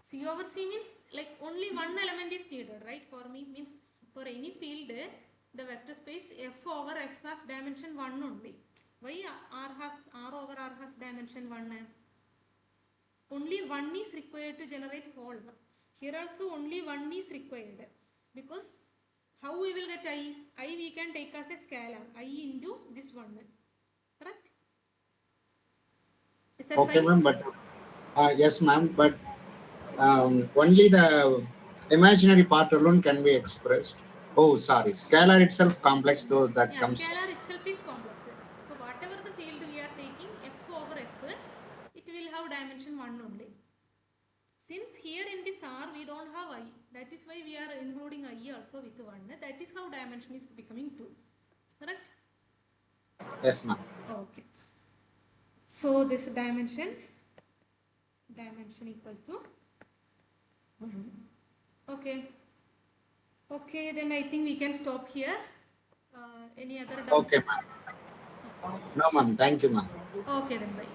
Speaker 1: C over C means like only one element is needed, right? For me means for any field, the vector space F over F has dimension 1 only. Why R over R has dimension 1? only one is required to generate whole. Here also only one is required, because how we will get I? I we can take as a scalar, I into this one, correct? Is that
Speaker 2: Okay,
Speaker 1: fine?
Speaker 2: ma'am. But yes, ma'am. But only the imaginary part alone can be expressed. Oh, sorry. Scalar itself complex, though that
Speaker 1: Yeah,
Speaker 2: comes.
Speaker 1: scalar itself is complex. So whatever the field we are taking, f over f, it will have dimension 1 only. Since here in this R we don't have I, that is why we are including I also with 1. That is how dimension is becoming 2. Correct?
Speaker 2: Yes, ma'am.
Speaker 1: Okay. So this dimension equal to 1. Okay. Okay, then I think we can stop here. Any other doubts?
Speaker 2: Okay, ma'am. No, ma'am. Thank you, ma'am.
Speaker 1: Okay, then bye.